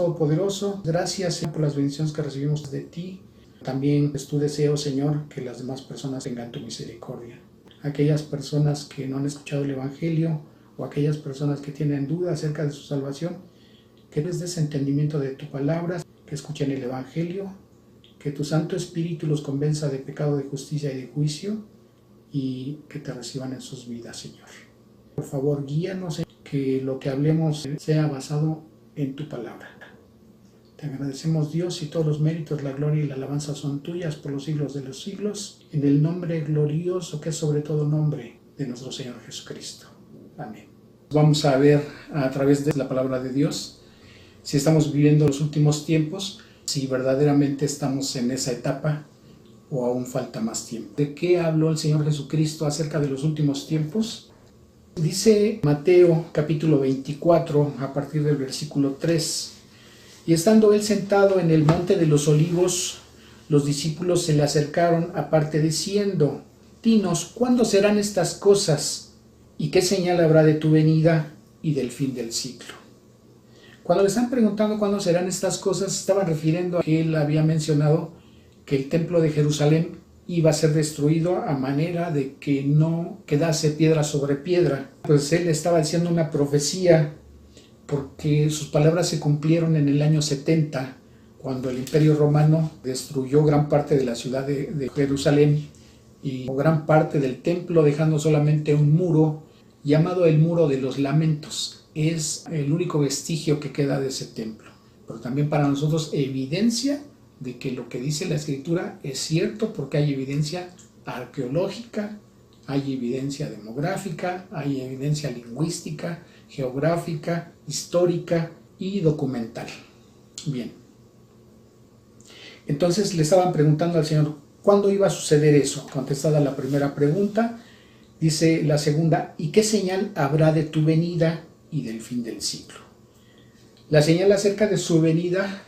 Todopoderoso, gracias Señor, por las bendiciones que recibimos de ti. También es tu deseo, Señor, que las demás personas tengan tu misericordia. Aquellas personas que no han escuchado el Evangelio o aquellas personas que tienen duda acerca de su salvación, que les des entendimiento de tu palabra, que escuchen el Evangelio, que tu Santo Espíritu los convenza de pecado, de justicia y de juicio, y que te reciban en sus vidas, Señor. Por favor, guíanos, que lo que hablemos sea basado en tu palabra. Te agradecemos, Dios, y todos los méritos, la gloria y la alabanza son tuyas por los siglos de los siglos, en el nombre glorioso que es sobre todo nombre de nuestro Señor Jesucristo. Amén. Vamos a ver a través de la palabra de Dios si estamos viviendo los últimos tiempos, si verdaderamente estamos en esa etapa o aún falta más tiempo. ¿De qué habló el Señor Jesucristo acerca de los últimos tiempos? Dice Mateo capítulo 24 a partir del versículo 3. Y estando él sentado en el monte de los olivos, los discípulos se le acercaron aparte diciendo: Dinos, ¿cuándo serán estas cosas? ¿Y qué señal habrá de tu venida y del fin del siglo? Cuando le están preguntando cuándo serán estas cosas, estaban refiriendo a que él había mencionado que el templo de Jerusalén iba a ser destruido a manera de que no quedase piedra sobre piedra. Pues él estaba diciendo una profecía, porque sus palabras se cumplieron en el año 70, cuando el Imperio Romano destruyó gran parte de la ciudad de Jerusalén y gran parte del templo, dejando solamente un muro llamado el Muro de los Lamentos. Es el único vestigio que queda de ese templo, pero también para nosotros evidencia de que lo que dice la Escritura es cierto, porque hay evidencia arqueológica, hay evidencia demográfica, hay evidencia lingüística, geográfica, histórica y documental. Bien. Entonces le estaban preguntando al Señor, ¿cuándo iba a suceder eso? Contestada la primera pregunta, dice la segunda, ¿y qué señal habrá de tu venida y del fin del siglo? La señal acerca de su venida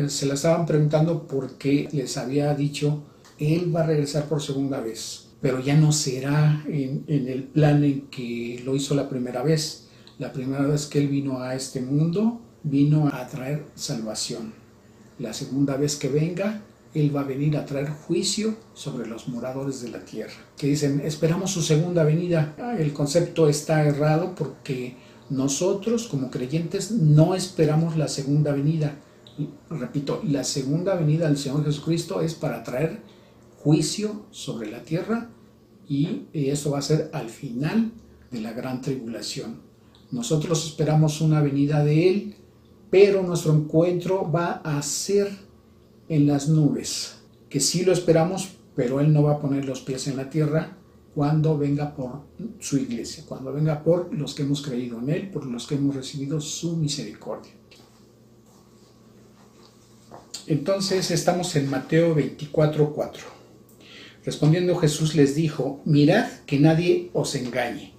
se la estaban preguntando porque les había dicho, Él va a regresar por segunda vez, pero ya no será en el plan en que lo hizo la primera vez. La primera vez que Él vino a este mundo, vino a traer salvación. La segunda vez que venga, Él va a venir a traer juicio sobre los moradores de la tierra. Que dicen, esperamos su segunda venida. El concepto está errado porque nosotros como creyentes no esperamos la segunda venida. Repito, la segunda venida del Señor Jesucristo es para traer juicio sobre la tierra y eso va a ser al final de la gran tribulación. Nosotros esperamos una venida de Él, pero nuestro encuentro va a ser en las nubes, que sí lo esperamos, pero Él no va a poner los pies en la tierra cuando venga por su iglesia, cuando venga por los que hemos creído en Él, por los que hemos recibido su misericordia. Entonces estamos en Mateo 24:4. Respondiendo Jesús les dijo, mirad que nadie os engañe,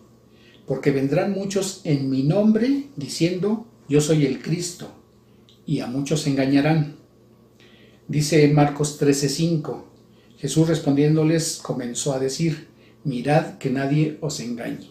porque vendrán muchos en mi nombre diciendo, yo soy el Cristo, y a muchos engañarán. Dice Marcos 13:5, Jesús respondiéndoles comenzó a decir, mirad que nadie os engañe.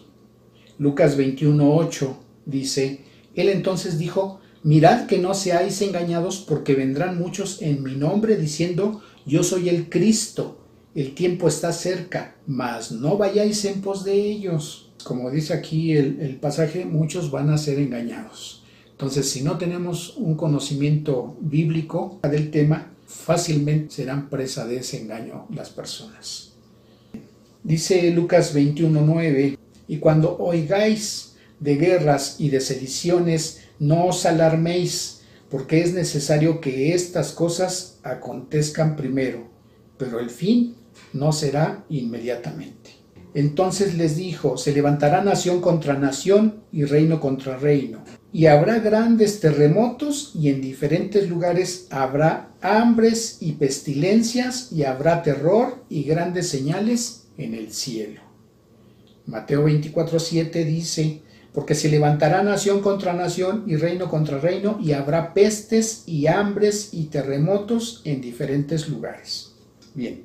Lucas 21:8 dice, Él entonces dijo, mirad que no seáis engañados porque vendrán muchos en mi nombre diciendo, yo soy el Cristo, el tiempo está cerca, mas no vayáis en pos de ellos. Como dice aquí el pasaje, muchos van a ser engañados. Entonces, si no tenemos un conocimiento bíblico del tema, fácilmente serán presa de ese engaño las personas. Dice Lucas 21:9, y cuando oigáis de guerras y de sediciones, no os alarméis, porque es necesario que estas cosas acontezcan primero, pero el fin no será inmediatamente. Entonces les dijo, se levantará nación contra nación y reino contra reino, y habrá grandes terremotos y en diferentes lugares habrá hambres y pestilencias y habrá terror y grandes señales en el cielo. Mateo 24:7 dice, porque se levantará nación contra nación y reino contra reino y habrá pestes y hambres y terremotos en diferentes lugares. Bien,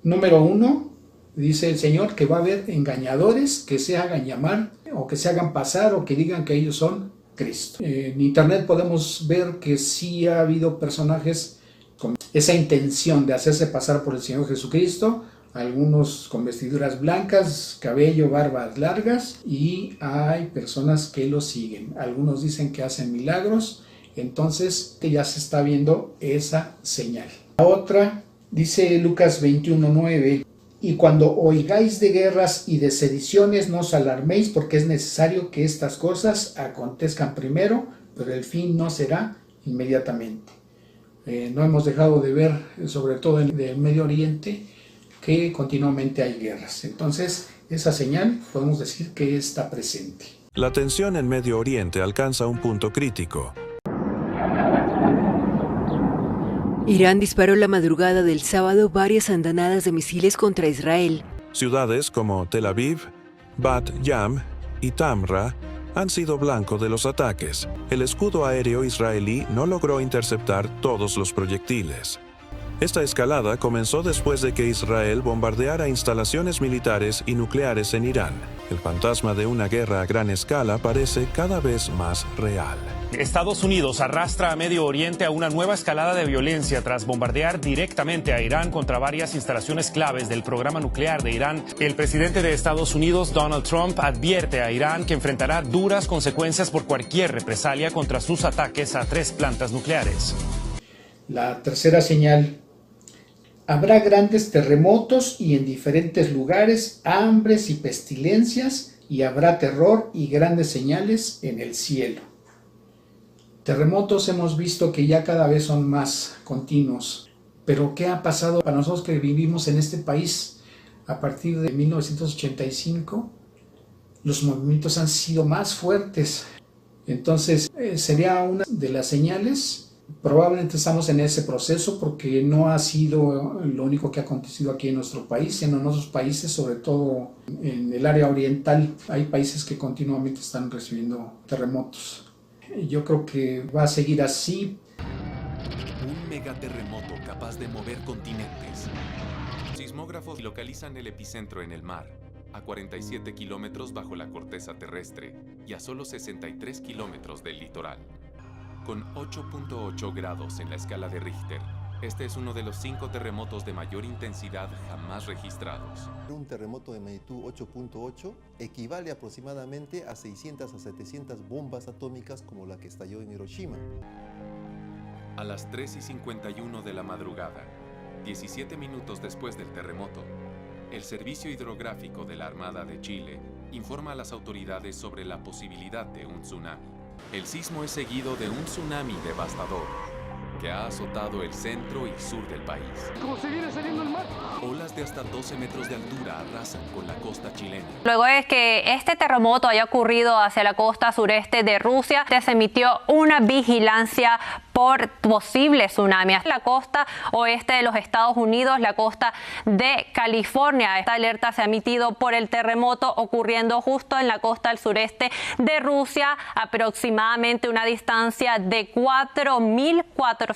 número 1, dice el Señor que va a haber engañadores que se hagan llamar o que se hagan pasar o que digan que ellos son Cristo. En internet podemos ver que sí ha habido personajes con esa intención de hacerse pasar por el Señor Jesucristo, algunos con vestiduras blancas, cabello, barbas largas, y hay personas que lo siguen. Algunos dicen que hacen milagros, entonces ya se está viendo esa señal. La otra, dice Lucas 21:9, y cuando oigáis de guerras y de sediciones, no os alarméis, porque es necesario que estas cosas acontezcan primero, pero el fin no será inmediatamente. No hemos dejado de ver, sobre todo en el Medio Oriente, que continuamente hay guerras. Entonces, esa señal podemos decir que está presente. La tensión en Medio Oriente alcanza un punto crítico. Irán disparó la madrugada del sábado varias andanadas de misiles contra Israel. Ciudades como Tel Aviv, Bat Yam y Tamra han sido blanco de los ataques. El escudo aéreo israelí no logró interceptar todos los proyectiles. Esta escalada comenzó después de que Israel bombardeara instalaciones militares y nucleares en Irán. El fantasma de una guerra a gran escala parece cada vez más real. Estados Unidos arrastra a Medio Oriente a una nueva escalada de violencia tras bombardear directamente a Irán contra varias instalaciones claves del programa nuclear de Irán. El presidente de Estados Unidos, Donald Trump, advierte a Irán que enfrentará duras consecuencias por cualquier represalia contra sus ataques a 3 plantas nucleares. La tercera señal: habrá grandes terremotos y en diferentes lugares hambres y pestilencias, y habrá terror y grandes señales en el cielo. Terremotos hemos visto que ya cada vez son más continuos, pero ¿qué ha pasado para nosotros que vivimos en este país? A partir de 1985, los movimientos han sido más fuertes. Entonces, sería una de las señales. Probablemente estamos en ese proceso porque no ha sido lo único que ha acontecido aquí en nuestro país, sino en otros países, sobre todo en el área oriental. Hay países que continuamente están recibiendo terremotos. Yo creo que va a seguir así. Un megaterremoto capaz de mover continentes. Sismógrafos localizan el epicentro en el mar, a 47 kilómetros bajo la corteza terrestre y a solo 63 kilómetros del litoral. Con 8.8 grados en la escala de Richter, este es uno de los 5 terremotos de mayor intensidad jamás registrados. Un terremoto de magnitud 8.8 equivale aproximadamente a 600 a 700 bombas atómicas como la que estalló en Hiroshima. A las 3:51 de la madrugada, 17 minutos después del terremoto, el Servicio Hidrográfico de la Armada de Chile informa a las autoridades sobre la posibilidad de un tsunami. El sismo es seguido de un tsunami devastador que ha azotado el centro y sur del país. ¿Cómo se viene saliendo el mar? Olas de hasta 12 metros de altura arrasan con la costa chilena. Luego de que este terremoto haya ocurrido hacia la costa sureste de Rusia, se emitió una vigilancia por posibles tsunamis. La costa oeste de los Estados Unidos, la costa de California. Esta alerta se ha emitido por el terremoto ocurriendo justo en la costa del sureste de Rusia, aproximadamente una distancia de 4.440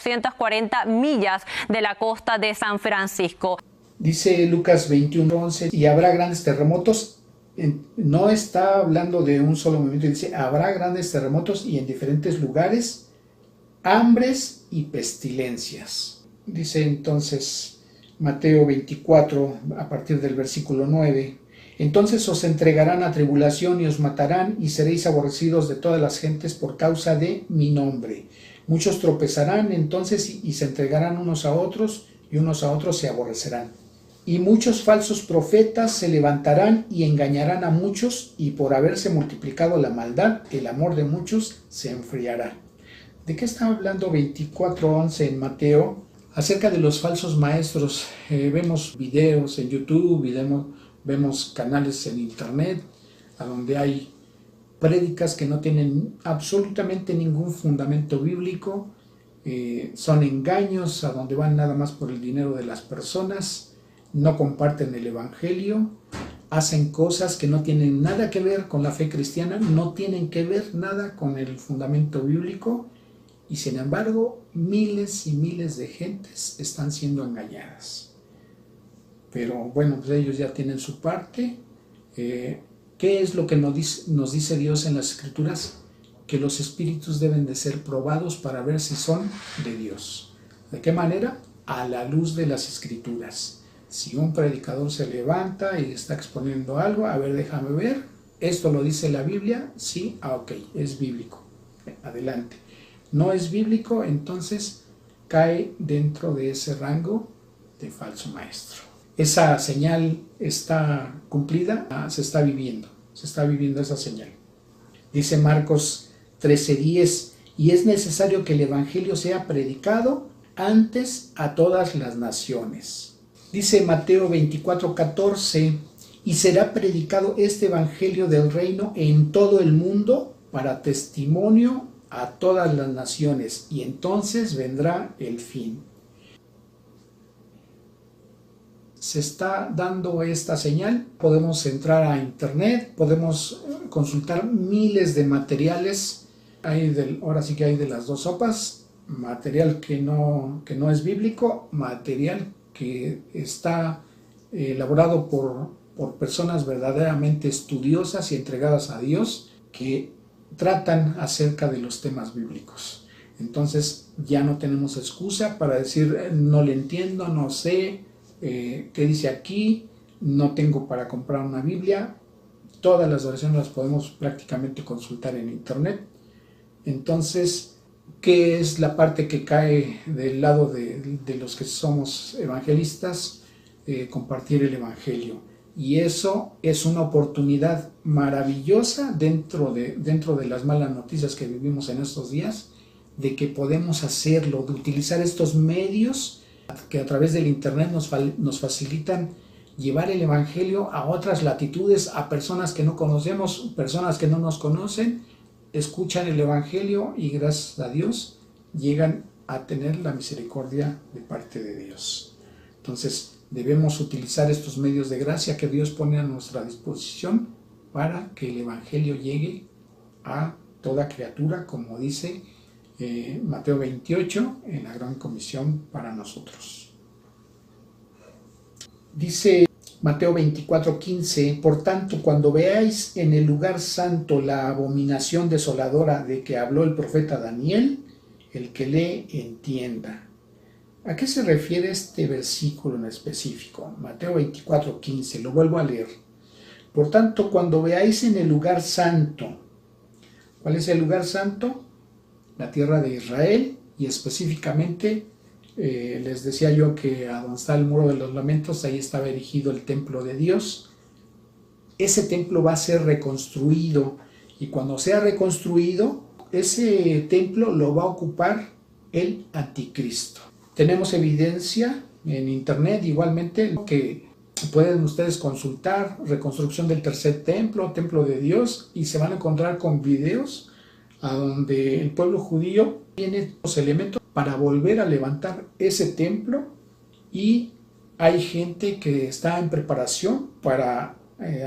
millas de la costa de San Francisco. Dice Lucas 21:11, y habrá grandes terremotos. No está hablando de un solo movimiento, dice habrá grandes terremotos y en diferentes lugares, hambres y pestilencias. Dice entonces Mateo 24, a partir del versículo 9, entonces os entregarán a tribulación y os matarán y seréis aborrecidos de todas las gentes por causa de mi nombre. Muchos tropezarán entonces y se entregarán unos a otros y unos a otros se aborrecerán. Y muchos falsos profetas se levantarán y engañarán a muchos, y por haberse multiplicado la maldad, el amor de muchos se enfriará. ¿De qué está hablando 24:11 en Mateo? Acerca de los falsos maestros. Vemos videos en YouTube y vemos canales en internet a donde hay prédicas que no tienen absolutamente ningún fundamento bíblico. Son engaños a donde van nada más por el dinero de las personas. No comparten el evangelio, hacen cosas que no tienen nada que ver con la fe cristiana, no tienen que ver nada con el fundamento bíblico, y sin embargo miles y miles de gentes están siendo engañadas. Pero bueno, pues ellos ya tienen su parte. ¿Qué es lo que nos dice Dios en las Escrituras? que los espíritus deben de ser probados para ver si son de Dios. ¿De qué manera? A la luz de las Escrituras. Si un predicador se levanta y está exponiendo algo, a ver, déjame ver, ¿esto lo dice la Biblia? Sí, ok, es bíblico. Adelante. No es bíblico, entonces cae dentro de ese rango de falso maestro. Esa señal está cumplida, se está viviendo esa señal. Dice Marcos 13:10, y es necesario que el evangelio sea predicado antes a todas las naciones. Dice Mateo 24:14, y será predicado este evangelio del reino en todo el mundo para testimonio a todas las naciones, y entonces vendrá el fin. Se está dando esta señal, podemos entrar a internet, podemos consultar miles de materiales, ahora sí que hay de las dos sopas, material que no es bíblico, material que está elaborado por personas verdaderamente estudiosas y entregadas a Dios, que tratan acerca de los temas bíblicos. Entonces ya no tenemos excusa para decir no le entiendo, no sé qué dice aquí, no tengo para comprar una Biblia. Todas las oraciones las podemos prácticamente consultar en internet. Entonces, ¿qué es la parte que cae del lado de los que somos evangelistas? Compartir el evangelio. Y eso es una oportunidad maravillosa dentro de las malas noticias que vivimos en estos días, de que podemos hacerlo, de utilizar estos medios que a través del internet nos facilitan llevar el evangelio a otras latitudes, a personas que no conocemos, personas que no nos conocen, escuchan el evangelio y gracias a Dios llegan a tener la misericordia de parte de Dios. Entonces debemos utilizar estos medios de gracia que Dios pone a nuestra disposición para que el evangelio llegue a toda criatura, como dice Mateo 28 en la Gran Comisión para nosotros. Dice Mateo 24:15, por tanto, cuando veáis en el lugar santo la abominación desoladora de que habló el profeta Daniel, el que lee entienda. ¿A qué se refiere este versículo en específico? Mateo 24:15, lo vuelvo a leer. Por tanto, cuando veáis en el lugar santo, ¿cuál es el lugar santo? La tierra de Israel, y específicamente les decía yo que a donde está el muro de los lamentos, ahí estaba erigido el templo de Dios. Ese templo va a ser reconstruido, y cuando sea reconstruido, ese templo lo va a ocupar el anticristo. Tenemos evidencia en internet igualmente que pueden ustedes consultar, reconstrucción del tercer templo, templo de Dios, y se van a encontrar con videos a donde el pueblo judío tiene los elementos para volver a levantar ese templo, y hay gente que está en preparación para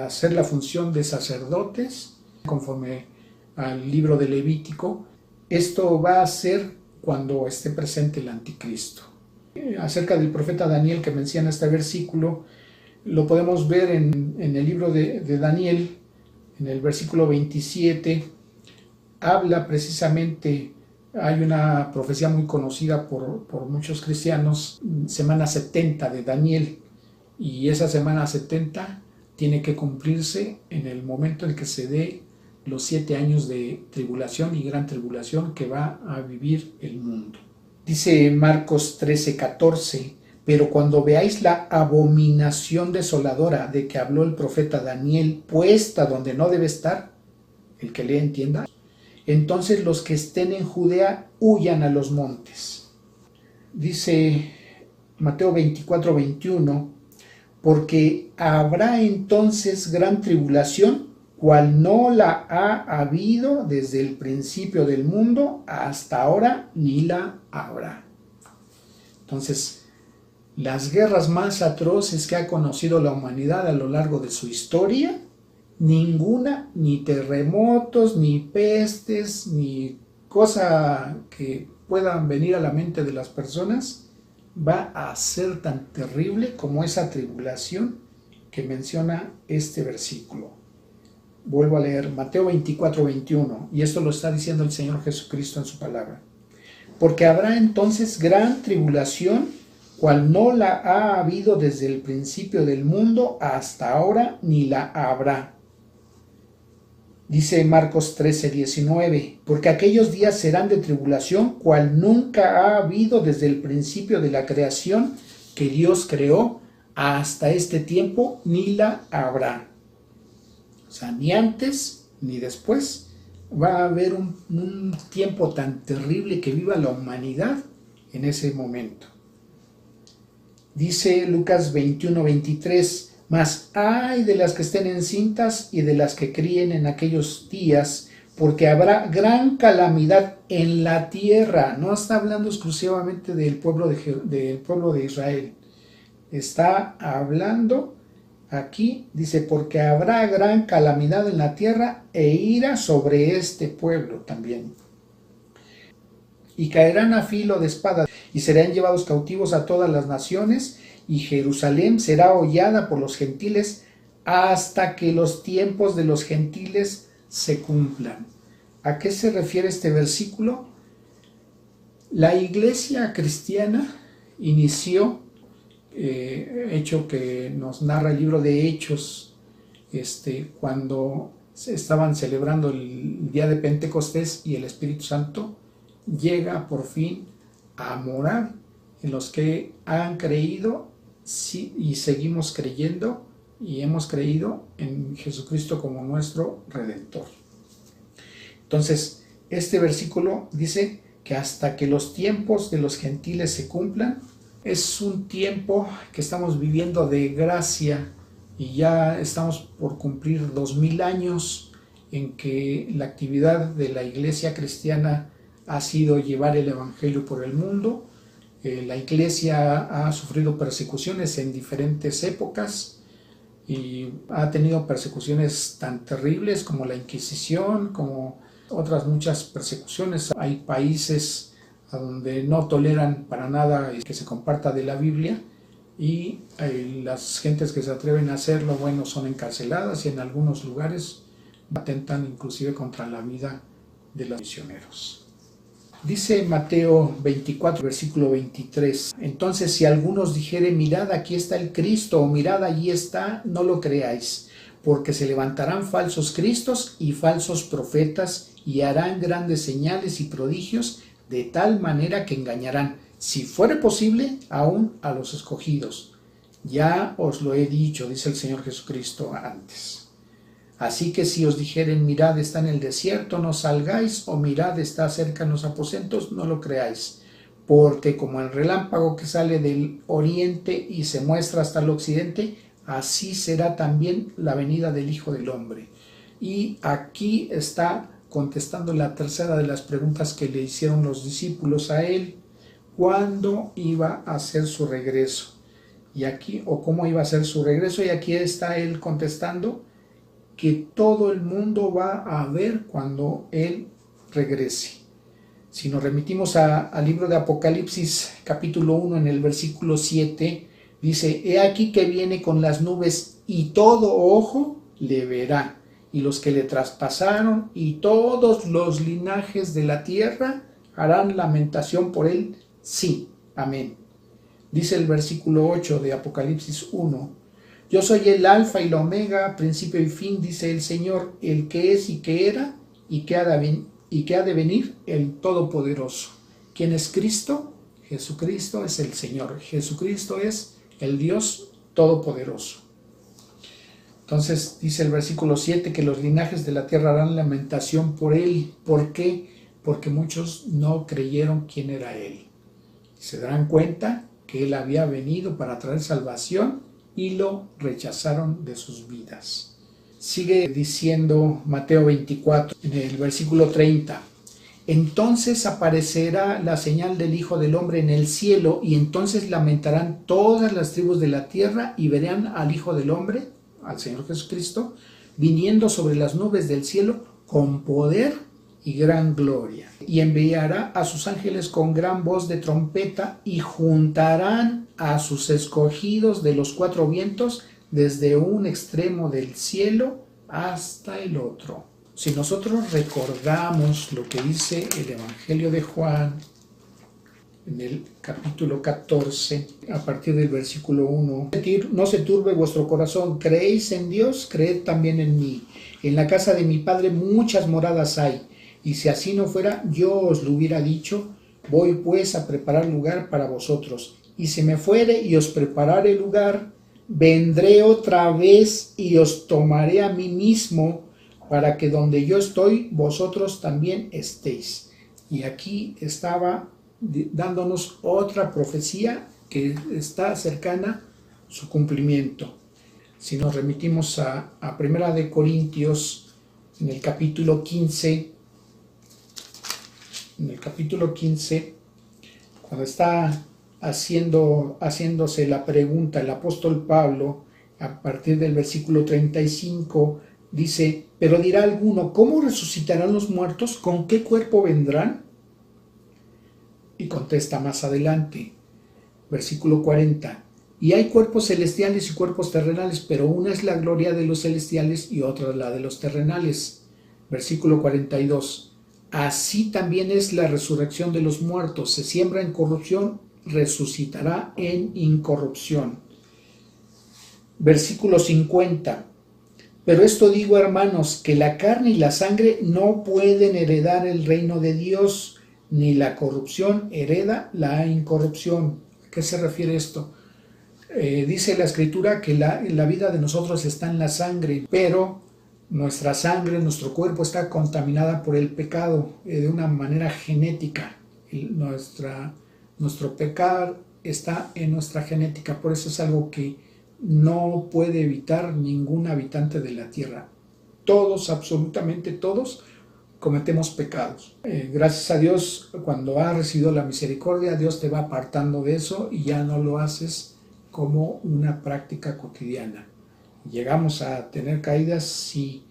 hacer la función de sacerdotes conforme al libro de Levítico. Esto va a ser cuando esté presente el anticristo. Acerca del profeta Daniel que menciona este versículo, lo podemos ver en el libro de Daniel, en el versículo 27, habla precisamente, hay una profecía muy conocida por muchos cristianos, semana 70 de Daniel, y esa semana 70 tiene que cumplirse en el momento en que se dé los 7 años de tribulación y gran tribulación que va a vivir el mundo. Dice Marcos 13:14, pero cuando veáis la abominación desoladora de que habló el profeta Daniel puesta donde no debe estar, el que lee entienda, entonces los que estén en Judea huyan a los montes. Dice Mateo 24:21, porque habrá entonces gran tribulación, cual no la ha habido desde el principio del mundo hasta ahora, ni la habrá. Entonces, las guerras más atroces que ha conocido la humanidad a lo largo de su historia, ninguna, ni terremotos, ni pestes, ni cosa que puedan venir a la mente de las personas, va a ser tan terrible como esa tribulación que menciona este versículo. Vuelvo a leer Mateo 24, 21, y esto lo está diciendo el Señor Jesucristo en su palabra. Porque habrá entonces gran tribulación, cual no la ha habido desde el principio del mundo hasta ahora, ni la habrá. Dice Marcos 13, 19, porque aquellos días serán de tribulación, cual nunca ha habido desde el principio de la creación que Dios creó hasta este tiempo, ni la habrá. O sea, ni antes ni después va a haber un tiempo tan terrible que viva la humanidad en ese momento. Dice Lucas 21, 23, mas ay de las que estén encintas y de las que críen en aquellos días, porque habrá gran calamidad en la tierra. No está hablando exclusivamente del pueblo de Israel. Está hablando aquí, dice, porque habrá gran calamidad en la tierra e ira sobre este pueblo también. Y caerán a filo de espada y serán llevados cautivos a todas las naciones, y Jerusalén será hollada por los gentiles hasta que los tiempos de los gentiles se cumplan. ¿A qué se refiere este versículo? La iglesia cristiana inició, hecho que nos narra el libro de Hechos, cuando se estaban celebrando el día de Pentecostés y el Espíritu Santo llega por fin a morar en los que han creído y seguimos creyendo y hemos creído en Jesucristo como nuestro Redentor. Entonces, este versículo dice que hasta que los tiempos de los gentiles se cumplan, es un tiempo que estamos viviendo de gracia y ya estamos por cumplir 2000 años en que la actividad de la iglesia cristiana ha sido llevar el evangelio por el mundo. La iglesia ha sufrido persecuciones en diferentes épocas y ha tenido persecuciones tan terribles como la Inquisición, como otras muchas persecuciones. Hay países a donde no toleran para nada que se comparta de la Biblia y las gentes que se atreven a hacerlo, bueno, son encarceladas y en algunos lugares atentan inclusive contra la vida de los misioneros. Dice Mateo 24, versículo 23, entonces si algunos dijeren, mirad aquí está el Cristo, o mirad allí está, no lo creáis, porque se levantarán falsos cristos y falsos profetas, y harán grandes señales y prodigios, de tal manera que engañarán, si fuere posible, aún a los escogidos. Ya os lo he dicho, dice el Señor Jesucristo antes. Así que si os dijeren, mirad está en el desierto, no salgáis, o mirad está cerca en los aposentos, no lo creáis. Porque como el relámpago que sale del oriente y se muestra hasta el occidente, así será también la venida del Hijo del Hombre. Y aquí está contestando la tercera de las preguntas que le hicieron los discípulos a él. ¿Cuándo iba a ser su regreso? Y aquí, o cómo iba a ser su regreso, y aquí está él contestando que todo el mundo va a ver cuando él regrese. Si nos remitimos al libro de Apocalipsis, capítulo 1, en el versículo 7, dice, he aquí que viene con las nubes y todo ojo le verá, y los que le traspasaron y todos los linajes de la tierra harán lamentación por él. Sí, amén. Dice el versículo 8 de Apocalipsis 1, yo soy el alfa y la omega, principio y fin, dice el Señor, el que es y que era y que ha de venir, el Todopoderoso. ¿Quién es Cristo? Jesucristo es el Señor. Jesucristo es el Dios Todopoderoso. Entonces dice el versículo 7 que los linajes de la tierra harán lamentación por él. ¿Por qué? Porque muchos no creyeron quién era él. Se darán cuenta que él había venido para traer salvación y lo rechazaron de sus vidas. Sigue diciendo Mateo 24 en el versículo 30. Entonces aparecerá la señal del Hijo del Hombre en el cielo, y entonces lamentarán todas las tribus de la tierra y verán al Hijo del Hombre, al Señor Jesucristo, viniendo sobre las nubes del cielo con poder y gran gloria. Y enviará a sus ángeles con gran voz de trompeta, y juntarán a sus escogidos de los cuatro vientos desde un extremo del cielo hasta el otro. Si nosotros recordamos lo que dice el Evangelio de Juan, en el capítulo 14, a partir del versículo 1, no se turbe vuestro corazón, creéis en Dios, creed también en mí. En la casa de mi Padre muchas moradas hay, y si así no fuera, yo os lo hubiera dicho. Voy pues a preparar lugar para vosotros, y si me fuere y os preparare lugar, vendré otra vez y os tomaré a mí mismo, para que donde yo estoy, vosotros también estéis. Y aquí estaba dándonos otra profecía que está cercana a su cumplimiento. Si nos remitimos a 1 de Corintios, en el capítulo 15, cuando está haciéndose la pregunta el apóstol Pablo, a partir del versículo 35, dice: pero dirá alguno, ¿cómo resucitarán los muertos? ¿Con qué cuerpo vendrán? Y contesta más adelante, versículo 40, y hay cuerpos celestiales y cuerpos terrenales, pero una es la gloria de los celestiales y otra la de los terrenales. Versículo 42, así también es la resurrección de los muertos, se siembra en corrupción, resucitará en incorrupción. Versículo 50, pero esto digo, hermanos, que la carne y la sangre no pueden heredar el reino de Dios, ni la corrupción hereda la incorrupción. ¿A qué se refiere esto? Dice la Escritura que la vida de nosotros está en la sangre, pero nuestra sangre, nuestro cuerpo está contaminada por el pecado de una manera genética. Nuestro pecado está en nuestra genética, por eso es algo que no puede evitar ningún habitante de la tierra. Todos, absolutamente todos, cometemos pecados. Gracias a Dios, cuando has recibido la misericordia, Dios te va apartando de eso y ya no lo haces como una práctica cotidiana. Llegamos a tener caídas, sí,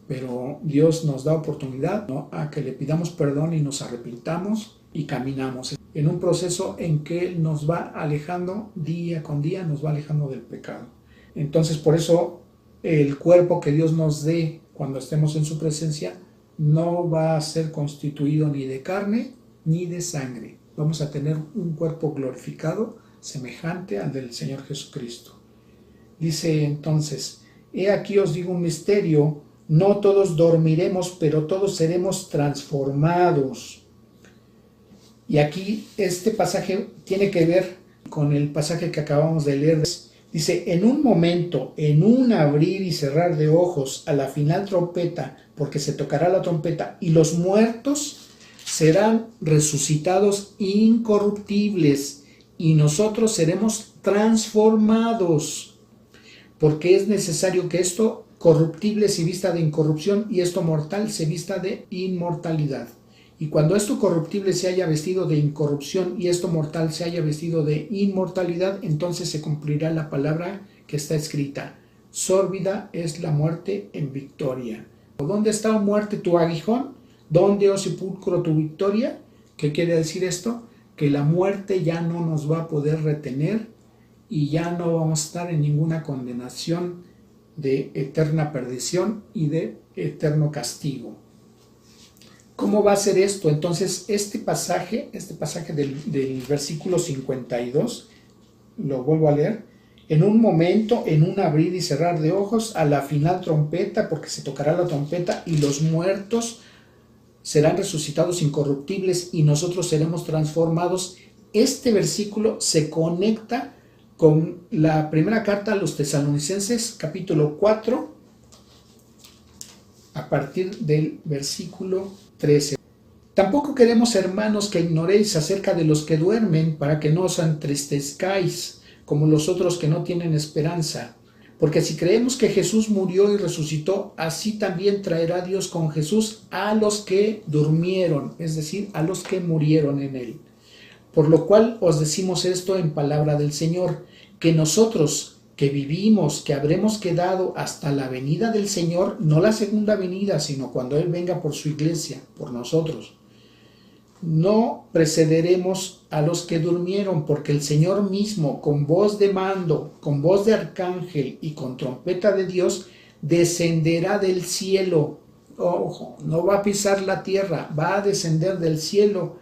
pero Dios nos da oportunidad, ¿no?, a que le pidamos perdón y nos arrepintamos y caminamos en un proceso en que Él nos va alejando día con día, nos va alejando del pecado. Entonces, por eso el cuerpo que Dios nos dé cuando estemos en su presencia no va a ser constituido ni de carne ni de sangre. Vamos a tener un cuerpo glorificado semejante al del Señor Jesucristo. Dice entonces: he aquí os digo un misterio, no todos dormiremos, pero todos seremos transformados. Y aquí este pasaje tiene que ver con el pasaje que acabamos de leer. Dice: en un momento, en un abrir y cerrar de ojos, a la final trompeta, porque se tocará la trompeta, y los muertos serán resucitados incorruptibles, y nosotros seremos transformados, porque es necesario que esto corruptible se vista de incorrupción y esto mortal se vista de inmortalidad. Y cuando esto corruptible se haya vestido de incorrupción y esto mortal se haya vestido de inmortalidad, entonces se cumplirá la palabra que está escrita: sórbida es la muerte en victoria. ¿Dónde está, oh muerte, tu aguijón? ¿Dónde, oh sepulcro, tu victoria? ¿Qué quiere decir esto? Que la muerte ya no nos va a poder retener y ya no vamos a estar en ninguna condenación de eterna perdición y de eterno castigo. ¿Cómo va a ser esto? Entonces, este pasaje del versículo 52, lo vuelvo a leer: en un momento, en un abrir y cerrar de ojos, a la final trompeta, porque se tocará la trompeta, y los muertos serán resucitados incorruptibles, y nosotros seremos transformados. Este versículo se conecta con la primera carta a los Tesalonicenses, capítulo 4, a partir del versículo 13. Tampoco queremos, hermanos, que ignoréis acerca de los que duermen, para que no os entristezcáis como los otros que no tienen esperanza. Porque si creemos que Jesús murió y resucitó, así también traerá Dios con Jesús a los que durmieron, es decir, a los que murieron en él. Por lo cual os decimos esto en palabra del Señor, que nosotros que vivimos, que habremos quedado hasta la venida del Señor, no la segunda venida, sino cuando Él venga por su iglesia, por nosotros, no precederemos a los que durmieron, porque el Señor mismo, con voz de mando, con voz de arcángel y con trompeta de Dios, descenderá del cielo. Ojo, no va a pisar la tierra, va a descender del cielo,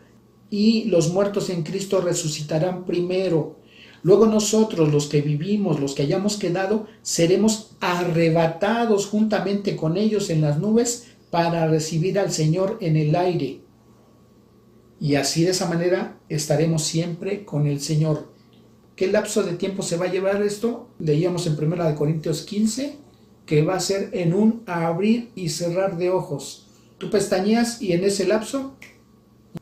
y los muertos en Cristo resucitarán primero. Luego nosotros, los que vivimos, los que hayamos quedado, seremos arrebatados juntamente con ellos en las nubes para recibir al Señor en el aire. Y así, de esa manera, estaremos siempre con el Señor. ¿Qué lapso de tiempo se va a llevar esto? Leíamos en 1 Corintios 15, que va a ser en un abrir y cerrar de ojos. Tú pestañeas y en ese lapso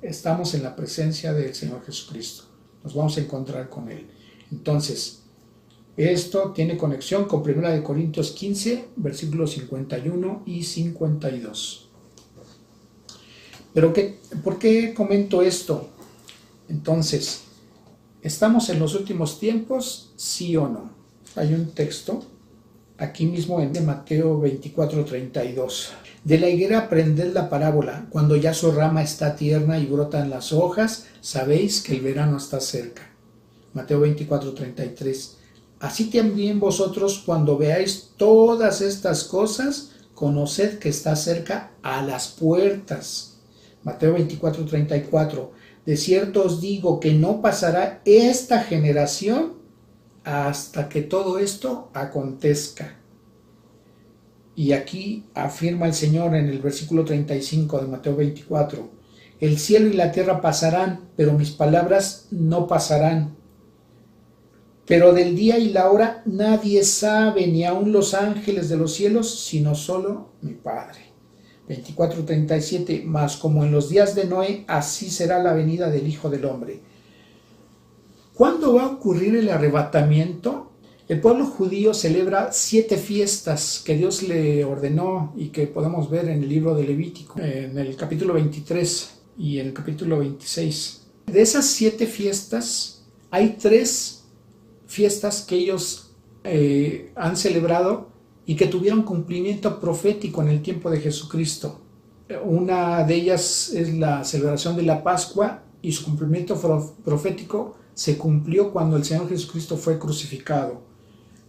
estamos en la presencia del Señor Jesucristo. Nos vamos a encontrar con Él. Entonces, esto tiene conexión con 1 Corintios 15, versículos 51 y 52. Pero ¿por qué comento esto? Entonces, ¿estamos en los últimos tiempos? ¿Sí o no? Hay un texto aquí mismo en Mateo 24:32. De la higuera aprended la parábola. Cuando ya su rama está tierna y brotan las hojas, sabéis que el verano está cerca. Mateo 24:33. Así también vosotros, cuando veáis todas estas cosas, conoced que está cerca a las puertas. Mateo 24:34. De cierto os digo que no pasará esta generación hasta que todo esto acontezca. Y aquí afirma el Señor en el versículo 35 de Mateo 24. El cielo y la tierra pasarán, pero mis palabras no pasarán. Pero del día y la hora nadie sabe, ni aun los ángeles de los cielos, sino solo mi Padre. 24:37. Mas como en los días de Noé, así será la venida del Hijo del Hombre. ¿Cuándo va a ocurrir el arrebatamiento? El pueblo judío celebra 7 fiestas que Dios le ordenó y que podemos ver en el libro de Levítico, en el capítulo 23 y en el capítulo 26. De esas 7 fiestas, hay 3 fiestas que ellos han celebrado y que tuvieron cumplimiento profético en el tiempo de Jesucristo. Una de ellas es la celebración de la Pascua, y su cumplimiento profético se cumplió cuando el Señor Jesucristo fue crucificado.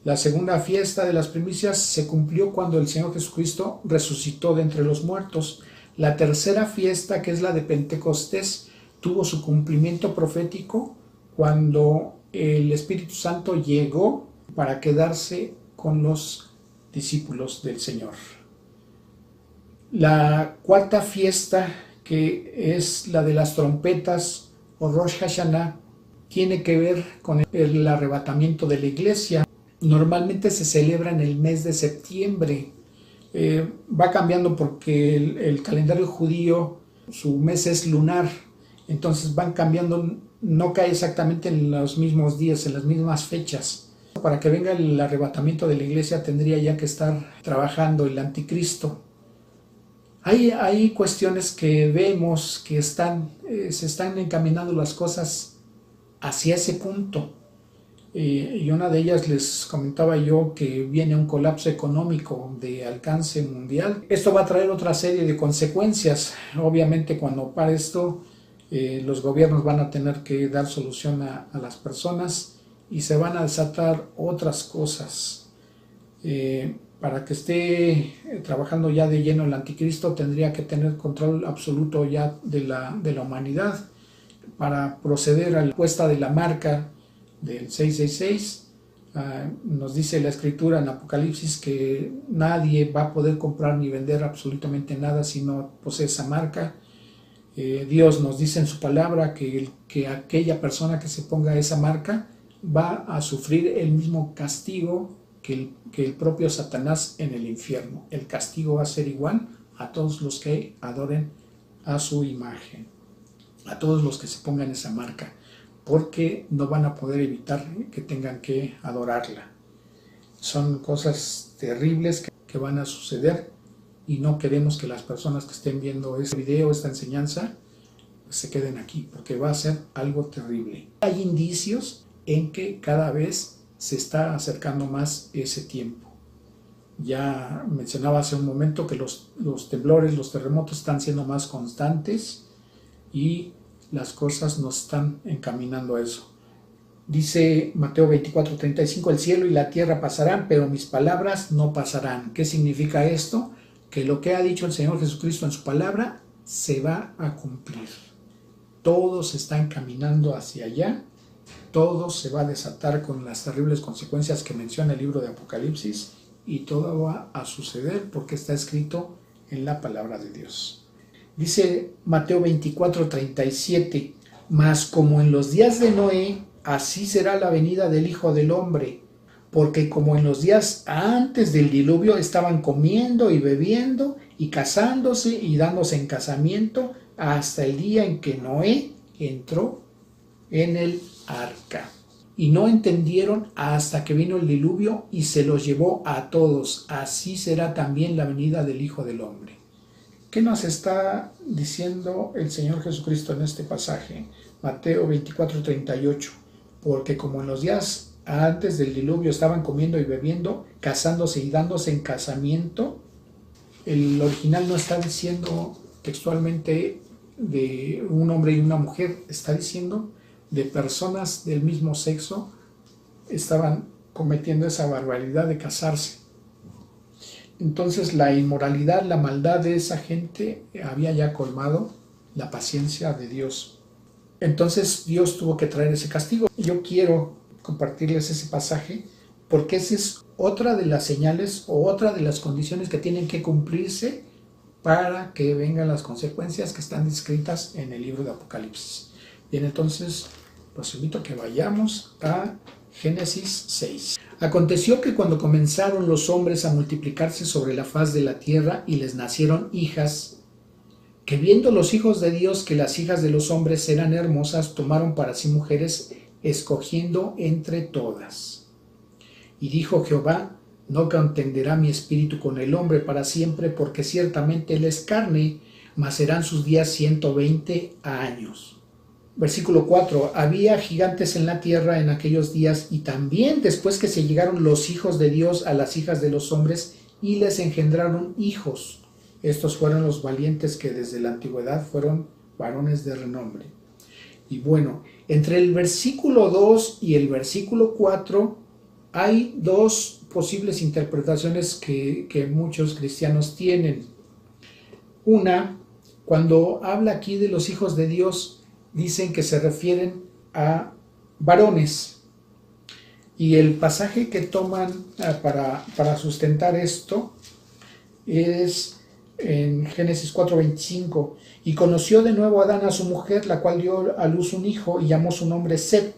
La segunda fiesta de las primicias se cumplió cuando el Señor Jesucristo resucitó de entre los muertos. La tercera fiesta, que es la de Pentecostés, tuvo su cumplimiento profético cuando el Espíritu Santo llegó para quedarse con los discípulos del Señor. La cuarta fiesta, que es la de las trompetas o Rosh Hashanah, tiene que ver con el arrebatamiento de la iglesia. Normalmente se celebra en el mes de septiembre. Va cambiando porque el calendario judío, su mes es lunar, entonces van cambiando, no cae exactamente en los mismos días, en las mismas fechas. Para que venga el arrebatamiento de la iglesia tendría ya que estar trabajando el anticristo. Hay cuestiones que vemos que se están encaminando las cosas hacia ese punto. Y una de ellas les comentaba yo que viene un colapso económico de alcance mundial. Esto va a traer otra serie de consecuencias. Obviamente, cuando pare esto, los gobiernos van a tener que dar solución a las personas y se van a desatar otras cosas. Para que esté trabajando ya de lleno el anticristo, tendría que tener control absoluto ya de la humanidad para proceder a la puesta de la marca del 666. Nos dice la escritura en Apocalipsis que nadie va a poder comprar ni vender absolutamente nada si no posee esa marca. Dios nos dice en su palabra que aquella persona que se ponga esa marca va a sufrir el mismo castigo que el propio Satanás en el infierno. El castigo va a ser igual a todos los que adoren a su imagen, a todos los que se pongan esa marca, porque no van a poder evitar que tengan que adorarla. Son cosas terribles que van a suceder y no queremos que las personas que estén viendo este video, esta enseñanza, pues se queden aquí, porque va a ser algo terrible. Hay indicios en que cada vez se está acercando más ese tiempo. Ya mencionaba hace un momento que los temblores, los terremotos están siendo más constantes y las cosas nos están encaminando a eso. Dice Mateo 24:35, el cielo y la tierra pasarán, pero mis palabras no pasarán. ¿Qué significa esto? Que lo que ha dicho el Señor Jesucristo en su palabra se va a cumplir. Todos están caminando hacia allá, todo se va a desatar con las terribles consecuencias que menciona el libro de Apocalipsis y todo va a suceder porque está escrito en la palabra de Dios. Dice Mateo 24:37, mas como en los días de Noé, así será la venida del Hijo del Hombre, porque como en los días antes del diluvio estaban comiendo y bebiendo y casándose y dándose en casamiento hasta el día en que Noé entró en el arca. Y no entendieron hasta que vino el diluvio y se los llevó a todos. Así será también la venida del Hijo del Hombre. ¿Qué nos está diciendo el Señor Jesucristo en este pasaje? Mateo 24:38. Porque como en los días antes del diluvio estaban comiendo y bebiendo, casándose y dándose en casamiento, el original no está diciendo textualmente de un hombre y una mujer, está diciendo de personas del mismo sexo estaban cometiendo esa barbaridad de casarse. Entonces la inmoralidad, la maldad de esa gente había ya colmado la paciencia de Dios. Entonces Dios tuvo que traer ese castigo. Yo quiero compartirles ese pasaje porque esa es otra de las señales o otra de las condiciones que tienen que cumplirse para que vengan las consecuencias que están descritas en el libro de Apocalipsis. Bien, entonces los invito a que vayamos a Génesis 6. Aconteció que cuando comenzaron los hombres a multiplicarse sobre la faz de la tierra y les nacieron hijas, que viendo los hijos de Dios que las hijas de los hombres eran hermosas, tomaron para sí mujeres, escogiendo entre todas. Y dijo Jehová, no contenderá mi espíritu con el hombre para siempre, porque ciertamente él es carne, mas serán sus días 120 años. Versículo 4, había gigantes en la tierra en aquellos días, y también después que se llegaron los hijos de Dios a las hijas de los hombres, y les engendraron hijos. Estos fueron los valientes que desde la antigüedad fueron varones de renombre. Y bueno, entre el versículo 2 y el versículo 4 hay dos posibles interpretaciones que muchos cristianos tienen. Una, cuando habla aquí de los hijos de Dios, dicen que se refieren a varones. Y el pasaje que toman para sustentar esto es en Génesis 4:25, y conoció de nuevo Adán a su mujer, la cual dio a luz un hijo y llamó su nombre Set,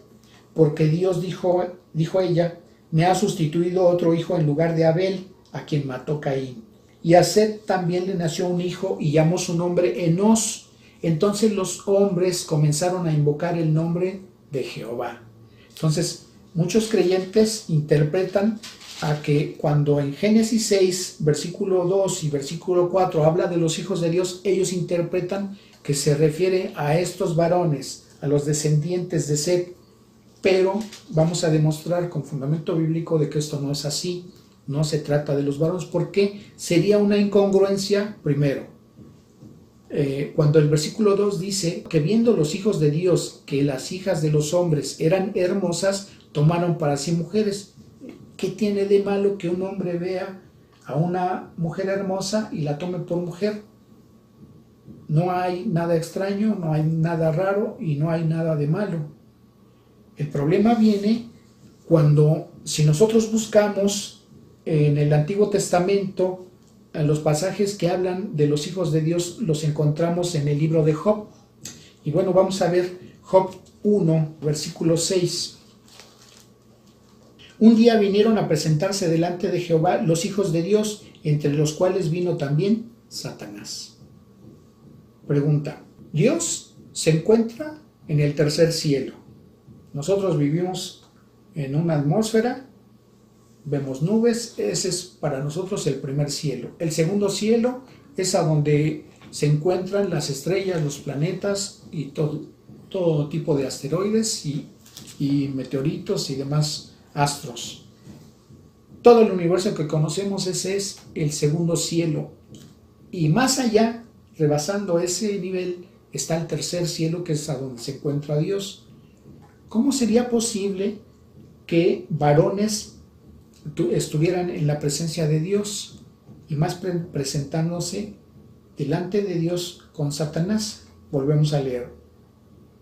porque Dios dijo ella, me ha sustituido otro hijo en lugar de Abel, a quien mató Caín. Y a Set también le nació un hijo y llamó su nombre Enós. Entonces los hombres comenzaron a invocar el nombre de Jehová. Entonces muchos creyentes interpretan a que cuando en Génesis 6, versículo 2 y versículo 4 habla de los hijos de Dios, ellos interpretan que se refiere a estos varones, a los descendientes de Set, pero vamos a demostrar con fundamento bíblico de que esto no es así, no se trata de los varones, porque sería una incongruencia, primero, cuando el versículo 2 dice que viendo los hijos de Dios que las hijas de los hombres eran hermosas, tomaron para sí mujeres. ¿Qué tiene de malo que un hombre vea a una mujer hermosa y la tome por mujer? No hay nada extraño, no hay nada raro y no hay nada de malo. El problema viene cuando, si nosotros buscamos en el Antiguo Testamento, los pasajes que hablan de los hijos de Dios los encontramos en el libro de Job. Y bueno, vamos a ver Job 1, versículo 6. Un día vinieron a presentarse delante de Jehová los hijos de Dios, entre los cuales vino también Satanás. Pregunta, Dios se encuentra en el tercer cielo. Nosotros vivimos en una atmósfera, vemos nubes, ese es para nosotros el primer cielo. El segundo cielo es a donde se encuentran las estrellas, los planetas y todo tipo de asteroides y meteoritos y demás astros. Todo el universo que conocemos, ese es el segundo cielo. Y más allá, rebasando ese nivel, está el tercer cielo, que es a donde se encuentra Dios. ¿Cómo sería posible que varones estuvieran en la presencia de Dios y más presentándose delante de Dios con Satanás? Volvemos a leer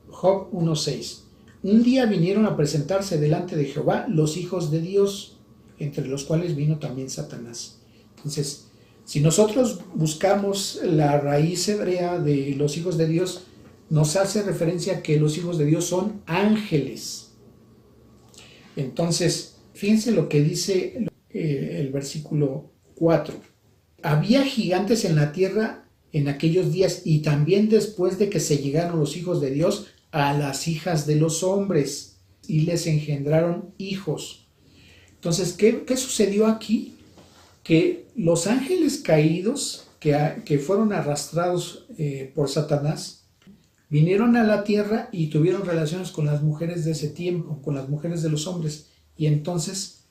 Job 1:6. Un día vinieron a presentarse delante de Jehová los hijos de Dios, entre los cuales vino también Satanás. Entonces, si nosotros buscamos la raíz hebrea de los hijos de Dios, nos hace referencia a que los hijos de Dios son ángeles. Entonces, fíjense lo que dice el versículo 4. Había gigantes en la tierra en aquellos días y también después de que se llegaron los hijos de Dios a las hijas de los hombres y les engendraron hijos. Entonces, ¿qué sucedió aquí? Que los ángeles caídos que fueron arrastrados por Satanás vinieron a la tierra y tuvieron relaciones con las mujeres de ese tiempo, con las mujeres de los hombres, y entonces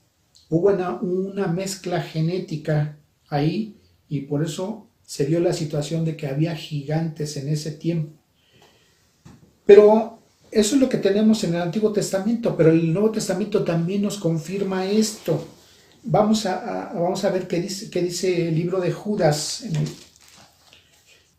hubo una mezcla genética ahí y por eso se dio la situación de que había gigantes en ese tiempo. Pero eso es lo que tenemos en el Antiguo Testamento, pero el Nuevo Testamento también nos confirma esto. Vamos a ver qué dice el libro de Judas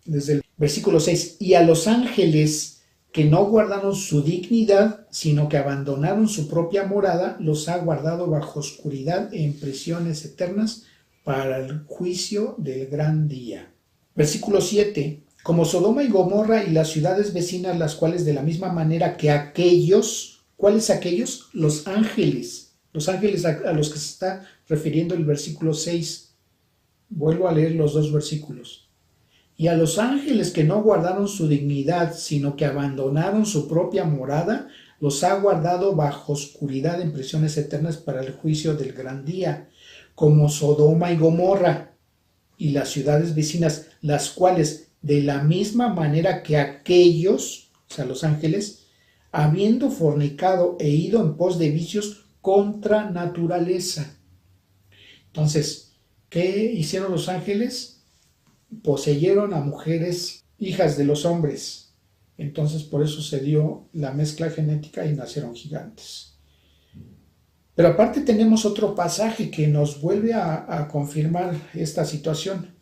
desde el versículo 6. Y a los ángeles que no guardaron su dignidad, sino que abandonaron su propia morada, los ha guardado bajo oscuridad en prisiones eternas para el juicio del gran día. Versículo 7. Como Sodoma y Gomorra y las ciudades vecinas, las cuales de la misma manera que aquellos, ¿cuáles aquellos? Los ángeles a los que se está refiriendo el versículo 6. Vuelvo a leer los dos versículos. Y a los ángeles que no guardaron su dignidad, sino que abandonaron su propia morada, los ha guardado bajo oscuridad en prisiones eternas para el juicio del gran día, como Sodoma y Gomorra y las ciudades vecinas, las cuales de la misma manera que aquellos, o sea, los ángeles, habiendo fornicado e ido en pos de vicios contra naturaleza. Entonces, ¿qué hicieron los ángeles? Poseyeron a mujeres, hijas de los hombres. Entonces, por eso se dio la mezcla genética y nacieron gigantes. Pero aparte tenemos otro pasaje que nos vuelve a confirmar esta situación.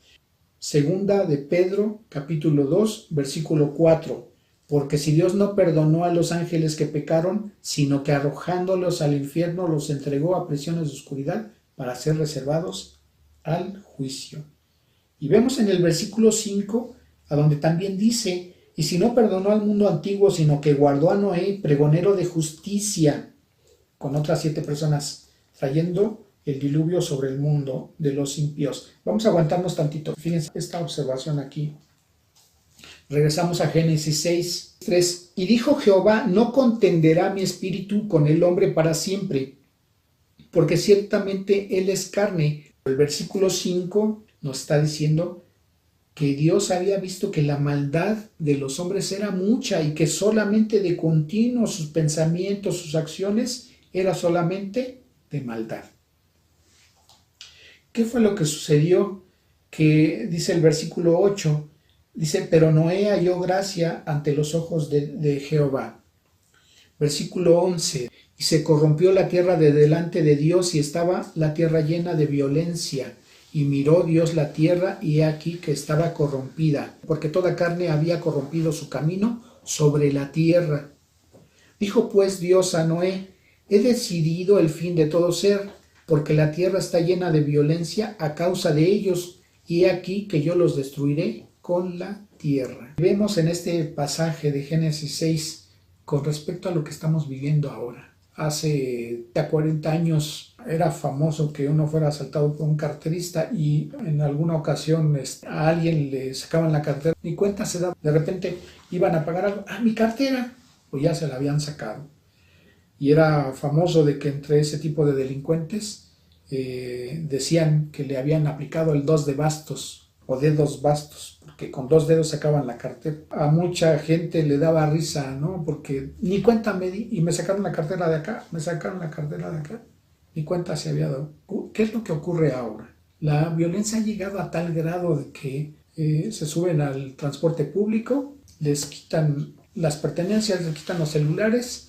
Segunda de Pedro, capítulo 2, versículo 4. Porque si Dios no perdonó a los ángeles que pecaron, sino que arrojándolos al infierno los entregó a prisiones de oscuridad para ser reservados al juicio. Y vemos en el versículo 5, a donde también dice, y si no perdonó al mundo antiguo, sino que guardó a Noé, pregonero de justicia, con otras 7 personas, trayendo el diluvio sobre el mundo de los impíos. Vamos a aguantarnos tantito. Fíjense esta observación aquí. Regresamos a Génesis 6, 3. Y dijo Jehová, no contenderá mi espíritu con el hombre para siempre, porque ciertamente él es carne. El versículo 5 nos está diciendo que Dios había visto que la maldad de los hombres era mucha y que solamente de continuo sus pensamientos, sus acciones, era solamente de maldad. ¿Qué fue lo que sucedió? Que dice el versículo 8, dice, pero Noé halló gracia ante los ojos de Jehová. Versículo 11, y se corrompió la tierra de delante de Dios y estaba la tierra llena de violencia. Y miró Dios la tierra y he aquí que estaba corrompida, porque toda carne había corrompido su camino sobre la tierra. Dijo pues Dios a Noé, he decidido el fin de todo ser, porque la tierra está llena de violencia a causa de ellos, y he aquí que yo los destruiré con la tierra. Vemos en este pasaje de Génesis 6 con respecto a lo que estamos viviendo ahora. Hace 40 años era famoso que uno fuera asaltado por un carterista y en alguna ocasión a alguien le sacaban la cartera, ni cuenta se daba, de repente iban a pagar algo, mi cartera, pues ya se la habían sacado. Y era famoso de que entre ese tipo de delincuentes decían que le habían aplicado el 2 de bastos o dedos bastos, porque con 2 dedos sacaban la cartera. A mucha gente le daba risa, ¿no? Porque ni cuenta me di y me sacaron la cartera de acá, ni cuenta se había dado. ¿Qué es lo que ocurre ahora? La violencia ha llegado a tal grado de que se suben al transporte público, les quitan las pertenencias, les quitan los celulares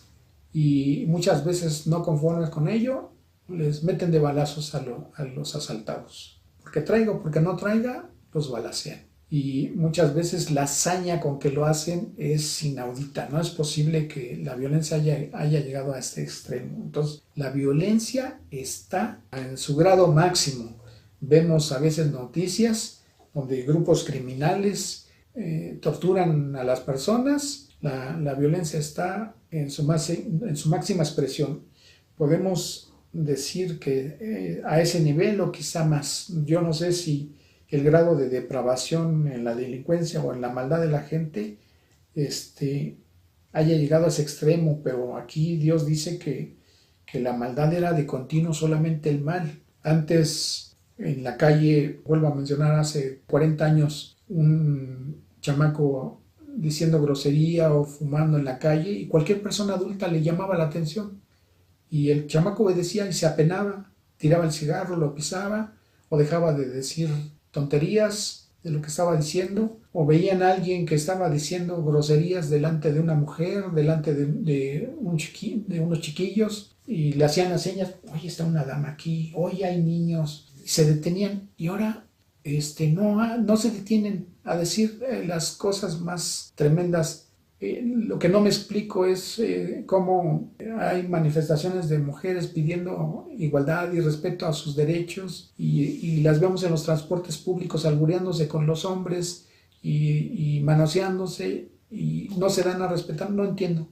y muchas veces no conformes con ello, les meten de balazos a los asaltados. Porque traiga o porque no traiga, los balacean. Y muchas veces la hazaña con que lo hacen es inaudita. No es posible que la violencia haya llegado a este extremo. Entonces, la violencia está en su grado máximo. Vemos a veces noticias donde grupos criminales torturan a las personas. La violencia está en su máxima expresión. Podemos decir que a ese nivel o quizá más. Yo no sé si el grado de depravación en la delincuencia o en la maldad de la gente haya llegado a ese extremo, pero aquí Dios dice que la maldad era de continuo solamente el mal. Antes en la calle, vuelvo a mencionar, hace 40 años, un chamaco diciendo grosería o fumando en la calle y cualquier persona adulta le llamaba la atención y el chamaco obedecía y se apenaba, tiraba el cigarro, lo pisaba o dejaba de decir tonterías de lo que estaba diciendo, o veían a alguien que estaba diciendo groserías delante de una mujer, delante de unos chiquillos, y le hacían las señas, oye, está una dama aquí, oye, hay niños, y se detenían, y ahora no se detienen a decir las cosas más tremendas. Lo que no me explico es cómo hay manifestaciones de mujeres pidiendo igualdad y respeto a sus derechos y las vemos en los transportes públicos albureándose con los hombres y manoseándose y no se dan a respetar. No entiendo.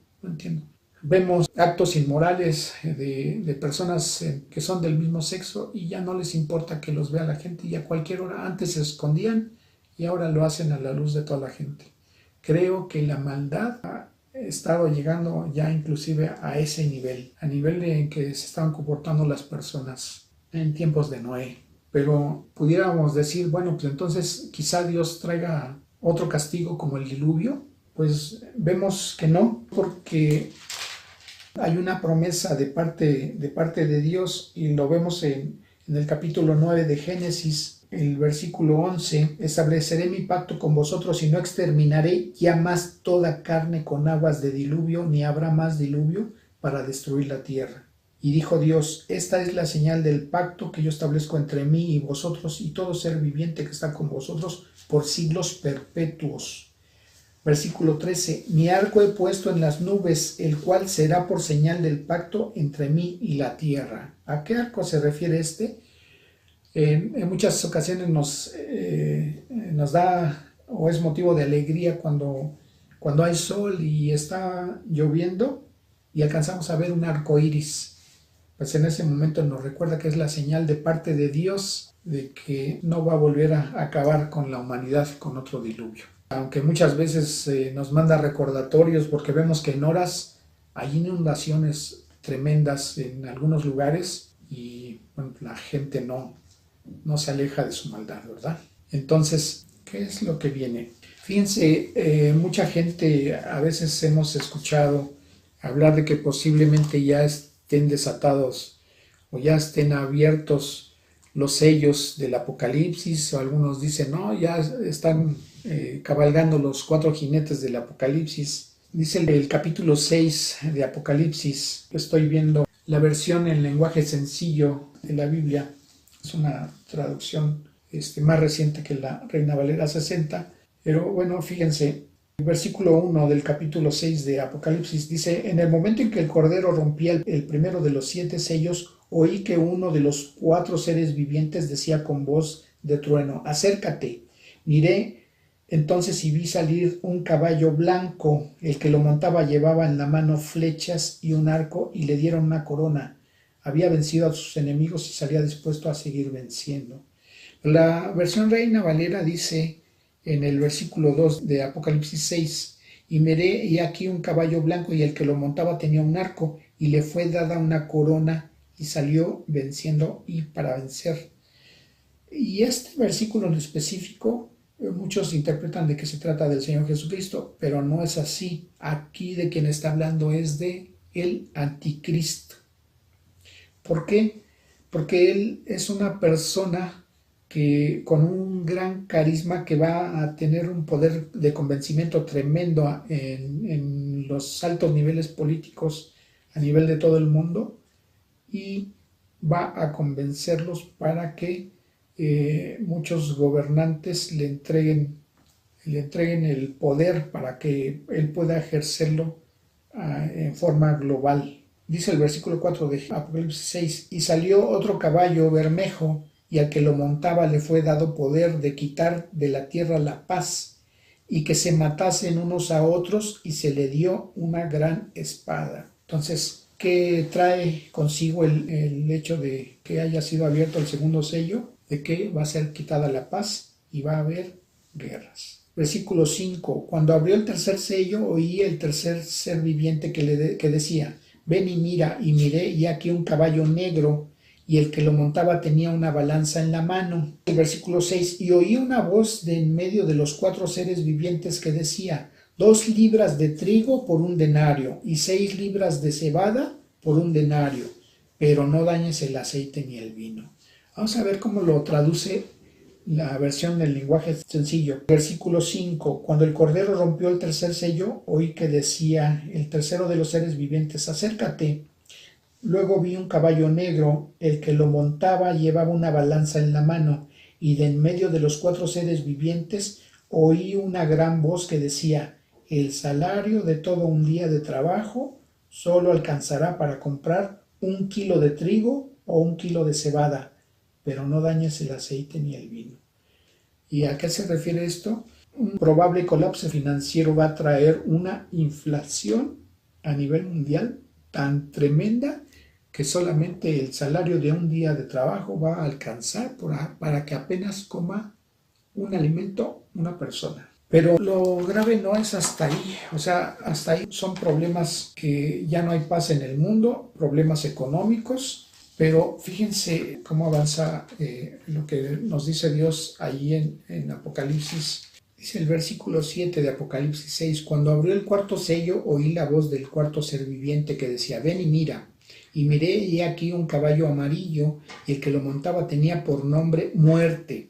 Vemos actos inmorales de personas que son del mismo sexo y ya no les importa que los vea la gente y a cualquier hora. Antes se escondían y ahora lo hacen a la luz de toda la gente. Creo que la maldad ha estado llegando ya inclusive a ese nivel, a nivel en que se estaban comportando las personas en tiempos de Noé. Pero pudiéramos decir, bueno, pues entonces quizá Dios traiga otro castigo como el diluvio. Pues vemos que no, porque hay una promesa de parte de Dios y lo vemos en el capítulo 9 de Génesis. El versículo 11, estableceré mi pacto con vosotros y no exterminaré ya más toda carne con aguas de diluvio, ni habrá más diluvio para destruir la tierra. Y dijo Dios, esta es la señal del pacto que yo establezco entre mí y vosotros y todo ser viviente que está con vosotros por siglos perpetuos. Versículo 13, mi arco he puesto en las nubes, el cual será por señal del pacto entre mí y la tierra. ¿A qué arco se refiere este? En muchas ocasiones nos da o es motivo de alegría cuando hay sol y está lloviendo y alcanzamos a ver un arco iris. Pues en ese momento nos recuerda que es la señal de parte de Dios de que no va a volver a acabar con la humanidad con otro diluvio. Aunque muchas veces nos manda recordatorios porque vemos que en horas hay inundaciones tremendas en algunos lugares y bueno, la gente no se aleja de su maldad, ¿verdad? Entonces, ¿qué es lo que viene? Fíjense, mucha gente a veces hemos escuchado hablar de que posiblemente ya estén desatados o ya estén abiertos los sellos del Apocalipsis, o algunos dicen, no, ya están cabalgando los 4 jinetes del Apocalipsis. Dice el capítulo 6 de Apocalipsis, estoy viendo la versión en lenguaje sencillo de la Biblia. Es una traducción más reciente que la Reina Valera 60, pero bueno, fíjense, el versículo 1 del capítulo 6 de Apocalipsis dice, en el momento en que el Cordero rompía el primero de los 7 sellos, oí que uno de los 4 seres vivientes decía con voz de trueno, acércate. Miré entonces y vi salir un caballo blanco, el que lo montaba llevaba en la mano flechas y un arco y le dieron una corona. Había vencido a sus enemigos y salía dispuesto a seguir venciendo. La versión Reina Valera dice en el versículo 2 de Apocalipsis 6, y miré y aquí un caballo blanco y el que lo montaba tenía un arco y le fue dada una corona y salió venciendo y para vencer. Y este versículo en específico muchos interpretan de que se trata del Señor Jesucristo, pero no es así. Aquí de quien está hablando es de el anticristo. ¿Por qué? Porque él es una persona que con un gran carisma que va a tener un poder de convencimiento tremendo en los altos niveles políticos a nivel de todo el mundo y va a convencerlos para que muchos gobernantes le entreguen el poder para que él pueda ejercerlo en forma global. Dice el versículo 4 de Apocalipsis 6, y salió otro caballo bermejo, y al que lo montaba le fue dado poder de quitar de la tierra la paz, y que se matasen unos a otros, y se le dio una gran espada. Entonces, ¿qué trae consigo el hecho de que haya sido abierto el segundo sello? De que va a ser quitada la paz y va a haber guerras. Versículo 5. Cuando abrió el tercer sello, oí el tercer ser viviente que decía, ven y mira, y miré, y aquí un caballo negro, y el que lo montaba tenía una balanza en la mano. El versículo 6. Y oí una voz de en medio de los 4 seres vivientes que decía, 2 libras de trigo por 1 denario, y 6 libras de cebada por 1 denario, pero no dañes el aceite ni el vino. Vamos a ver cómo lo traduce la versión del lenguaje sencillo. Versículo 5. Cuando el Cordero rompió el tercer sello, oí que decía el tercero de los seres vivientes, acércate. Luego vi un caballo negro, el que lo montaba llevaba una balanza en la mano, y de en medio de los 4 seres vivientes oí una gran voz que decía, el salario de todo un día de trabajo solo alcanzará para comprar 1 kilo de trigo o 1 kilo de cebada, pero no dañes el aceite ni el vino. ¿Y a qué se refiere esto? Un probable colapso financiero va a traer una inflación a nivel mundial tan tremenda que solamente el salario de un día de trabajo va a alcanzar para que apenas coma un alimento una persona. Pero lo grave no es hasta ahí, o sea, hasta ahí son problemas que ya no hay paz en el mundo, problemas económicos. Pero fíjense cómo avanza lo que nos dice Dios ahí en Apocalipsis. Dice el versículo 7 de Apocalipsis 6, cuando abrió el cuarto sello, oí la voz del cuarto ser viviente que decía, ven y mira. Y miré y aquí un caballo amarillo, y el que lo montaba tenía por nombre Muerte.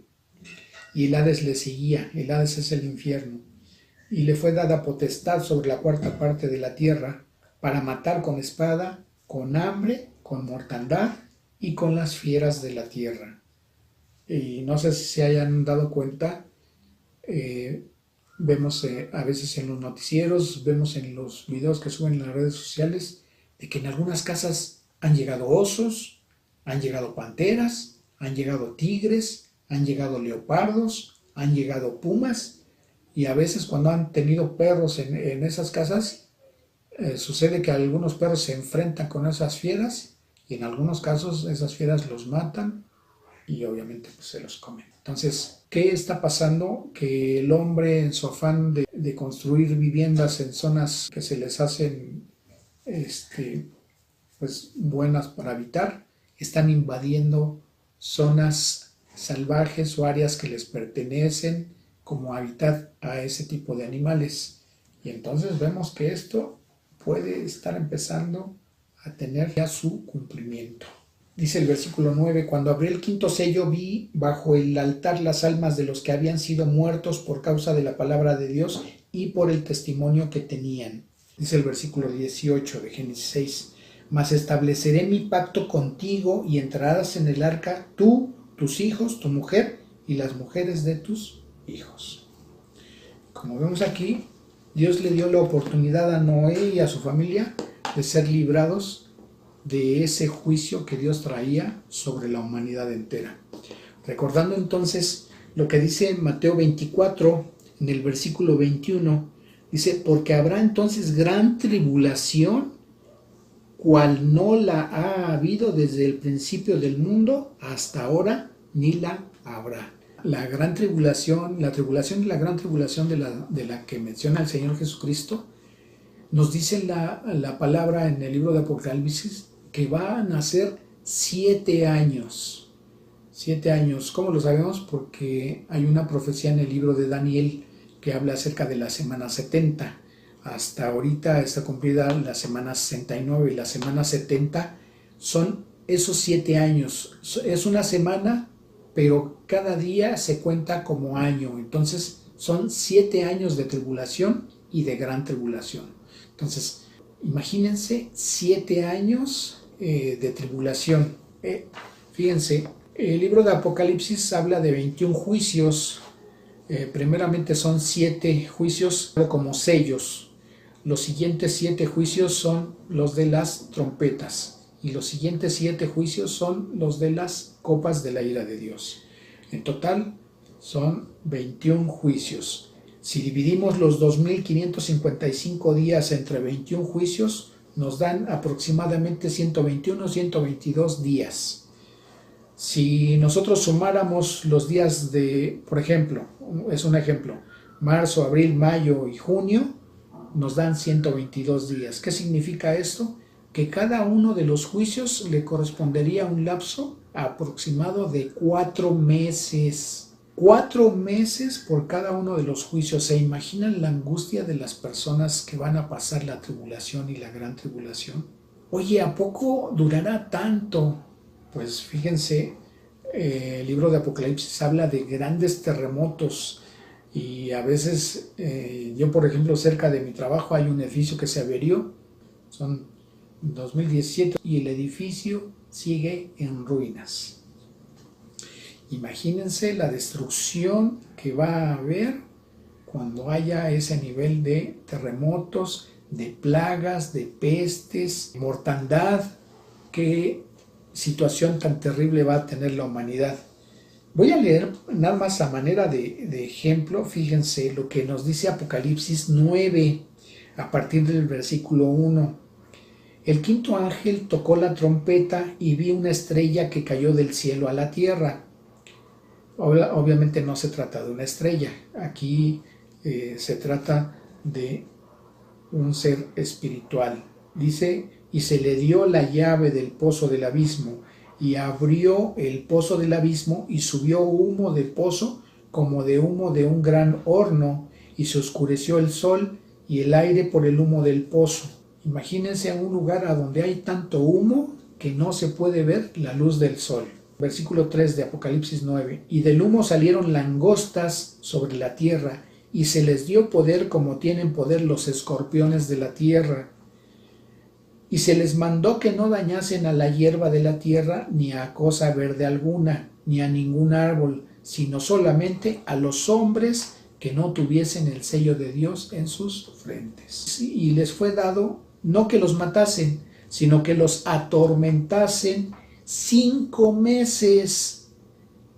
Y el Hades le seguía, el Hades es el infierno. Y le fue dada potestad sobre la cuarta parte de la tierra, para matar con espada, con hambre, con mortandad y con las fieras de la tierra. Y no sé si se hayan dado cuenta, vemos a veces en los noticieros, vemos en los videos que suben en las redes sociales, de que en algunas casas han llegado osos, han llegado panteras, han llegado tigres, han llegado leopardos, han llegado pumas, y a veces cuando han tenido perros en esas casas, sucede que algunos perros se enfrentan con esas fieras y en algunos casos esas fieras los matan y obviamente pues, se los comen. Entonces, ¿qué está pasando? Que el hombre en su afán de construir viviendas en zonas que se les hacen pues, buenas para habitar, están invadiendo zonas salvajes o áreas que les pertenecen como hábitat a ese tipo de animales. Y entonces vemos que esto puede estar empezando a tener ya su cumplimiento. Dice el versículo 9, cuando abrí el quinto sello vi bajo el altar las almas de los que habían sido muertos por causa de la palabra de Dios y por el testimonio que tenían. Dice el versículo 18 de Génesis 6, mas estableceré mi pacto contigo y entrarás en el arca tú, tus hijos, tu mujer y las mujeres de tus hijos. Como vemos aquí, Dios le dio la oportunidad a Noé y a su familia de ser librados de ese juicio que Dios traía sobre la humanidad entera. Recordando entonces lo que dice Mateo 24, en el versículo 21, dice, porque habrá entonces gran tribulación, cual no la ha habido desde el principio del mundo hasta ahora, ni la habrá. La gran tribulación, la tribulación y la gran tribulación de la que menciona el Señor Jesucristo, nos dice la palabra en el libro de Apocalipsis que van a ser 7 años. 7 años. ¿Cómo lo sabemos? Porque hay una profecía en el libro de Daniel que habla acerca de la semana 70. Hasta ahorita está cumplida la semana 69 y la semana 70 son esos 7 años. Es una semana, pero cada día se cuenta como año. Entonces son 7 años de tribulación y de gran tribulación. Entonces Imagínense 7 años de tribulación. Fíjense, el libro de Apocalipsis habla de 21 juicios. Primeramente son 7 juicios como sellos. Los siguientes 7 juicios son los de las trompetas. Y los siguientes 7 juicios son los de las copas de la ira de Dios. En total son 21 juicios. Si dividimos los 2.555 días entre 21 juicios, nos dan aproximadamente 121, 122 días. Si nosotros sumáramos los días de, por ejemplo, es un ejemplo, marzo, abril, mayo y junio, nos dan 122 días. ¿Qué significa esto? Que cada uno de los juicios le correspondería a un lapso aproximado de 4 meses. 4 meses por cada uno de los juicios. ¿Se imaginan la angustia de las personas que van a pasar la tribulación y la gran tribulación? Oye, ¿a poco durará tanto? Pues fíjense, el libro de Apocalipsis habla de grandes terremotos y a veces, yo por ejemplo cerca de mi trabajo hay un edificio que se averió, son 2017 y el edificio sigue en ruinas. Imagínense la destrucción que va a haber cuando haya ese nivel de terremotos, de plagas, de pestes, mortandad. Qué situación tan terrible va a tener la humanidad. Voy a leer nada más a manera de ejemplo, fíjense lo que nos dice Apocalipsis 9 a partir del versículo 1. El quinto ángel tocó la trompeta y vi una estrella que cayó del cielo a la tierra. Obviamente no se trata de una estrella, aquí se trata de un ser espiritual. Dice, y se le dio la llave del pozo del abismo, y abrió el pozo del abismo, y subió humo del pozo como de humo de un gran horno, y se oscureció el sol y el aire por el humo del pozo. Imagínense un lugar a donde hay tanto humo que no se puede ver la luz del sol. Versículo 3 de Apocalipsis 9. Y del humo salieron langostas sobre la tierra, y se les dio poder como tienen poder los escorpiones de la tierra. Y se les mandó que no dañasen a la hierba de la tierra, ni a cosa verde alguna, ni a ningún árbol, sino solamente a los hombres que no tuviesen el sello de Dios en sus frentes. Y les fue dado no que los matasen, sino que los atormentasen 5 meses.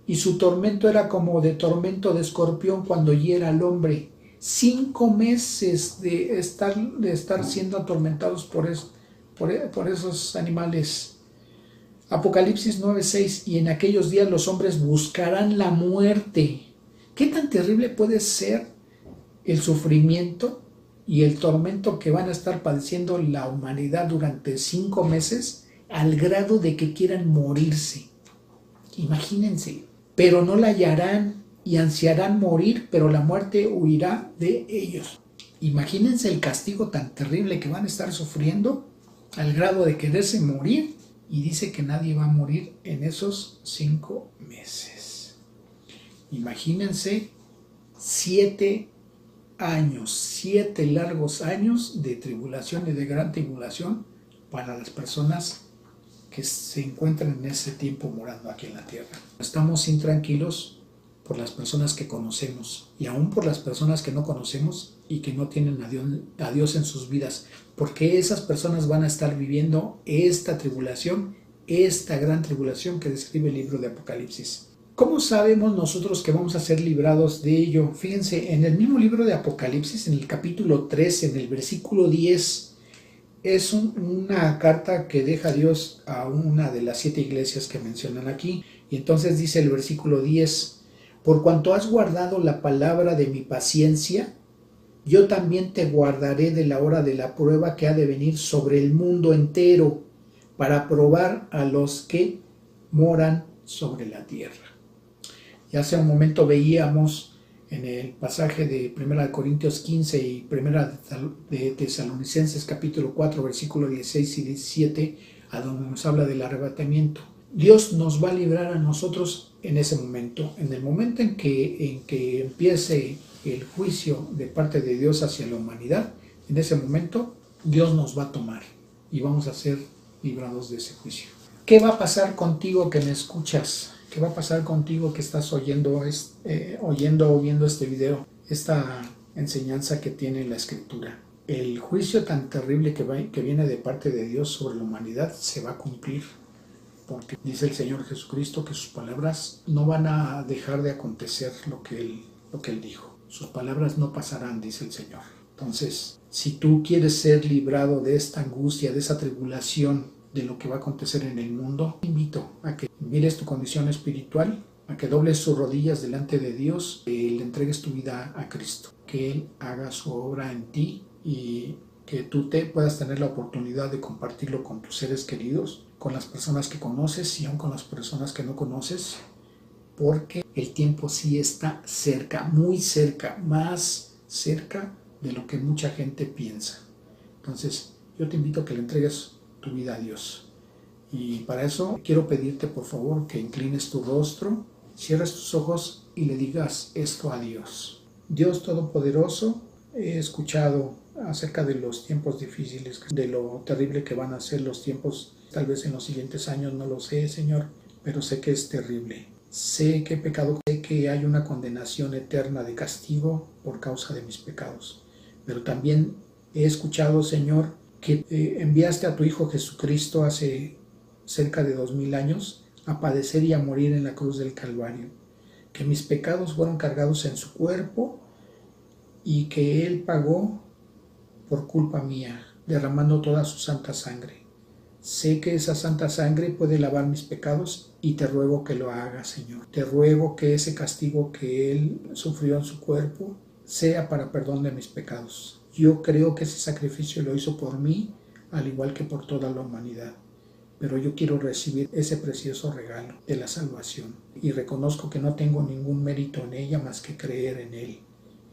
Y su tormento era como de tormento de escorpión cuando hiera al hombre. 5 meses de estar siendo atormentados por esos animales. Apocalipsis 9:6. Y en aquellos días los hombres buscarán la muerte. ¿Qué tan terrible puede ser el sufrimiento y el tormento que van a estar padeciendo la humanidad durante 5 meses al grado de que quieran morirse? Imagínense, pero no la hallarán y ansiarán morir, pero la muerte huirá de ellos. Imagínense el castigo tan terrible que van a estar sufriendo al grado de quererse morir, y dice que nadie va a morir en esos 5 meses. Imagínense 7 años, 7 largos años de tribulación y de gran tribulación para las personas que se encuentran en ese tiempo morando aquí en la tierra. Estamos intranquilos por las personas que conocemos y aún por las personas que no conocemos y que no tienen a Dios en sus vidas, porque esas personas van a estar viviendo esta tribulación, esta gran tribulación que describe el libro de Apocalipsis. ¿Cómo sabemos nosotros que vamos a ser librados de ello? Fíjense, en el mismo libro de Apocalipsis, en el capítulo 3, en el versículo 10, es una carta que deja Dios a una de las 7 iglesias que mencionan aquí. Y entonces dice el versículo 10, por cuanto has guardado la palabra de mi paciencia, yo también te guardaré de la hora de la prueba que ha de venir sobre el mundo entero, para probar a los que moran sobre la tierra. Y hace un momento veíamos en el pasaje de 1 Corintios 15 y 1 de Tesalonicenses capítulo 4, versículo 16 y 17, a donde nos habla del arrebatamiento. Dios nos va a librar a nosotros en ese momento, en el momento en que empiece el juicio de parte de Dios hacia la humanidad. En ese momento Dios nos va a tomar y vamos a ser librados de ese juicio. ¿Qué va a pasar contigo que me escuchas? ¿Qué va a pasar contigo que estás oyendo o viendo este video? Esta enseñanza que tiene la Escritura. El juicio tan terrible que viene de parte de Dios sobre la humanidad se va a cumplir, porque dice el Señor Jesucristo que sus palabras no van a dejar de acontecer lo que Él dijo. Sus palabras no pasarán, dice el Señor. Entonces, si tú quieres ser librado de esta angustia, de esa tribulación, de lo que va a acontecer en el mundo, te invito a que mires tu condición espiritual, a que dobles tus rodillas delante de Dios, que le entregues tu vida a Cristo, que Él haga su obra en ti y que tú puedas tener la oportunidad de compartirlo con tus seres queridos, con las personas que conoces y aún con las personas que no conoces, porque el tiempo sí está cerca, muy cerca, más cerca de lo que mucha gente piensa. Entonces, yo te invito a que le entregues tu vida a Dios. Y para eso quiero pedirte, por favor, que inclines tu rostro, cierres tus ojos y le digas esto a Dios. Dios Todopoderoso, he escuchado acerca de los tiempos difíciles, de lo terrible que van a ser los tiempos, tal vez en los siguientes años, no lo sé, Señor, pero sé que es terrible. Sé que he pecado, sé que hay una condenación eterna de castigo por causa de mis pecados. Pero también he escuchado, Señor, que enviaste a tu Hijo Jesucristo hace cerca de 2000 años a padecer y a morir en la cruz del Calvario. Que mis pecados fueron cargados en su cuerpo y que Él pagó por culpa mía, derramando toda su santa sangre. Sé que esa santa sangre puede lavar mis pecados y te ruego que lo hagas, Señor. Te ruego que ese castigo que Él sufrió en su cuerpo sea para perdón de mis pecados. Yo creo que ese sacrificio lo hizo por mí, al igual que por toda la humanidad. Pero yo quiero recibir ese precioso regalo de la salvación. Y reconozco que no tengo ningún mérito en ella más que creer en Él,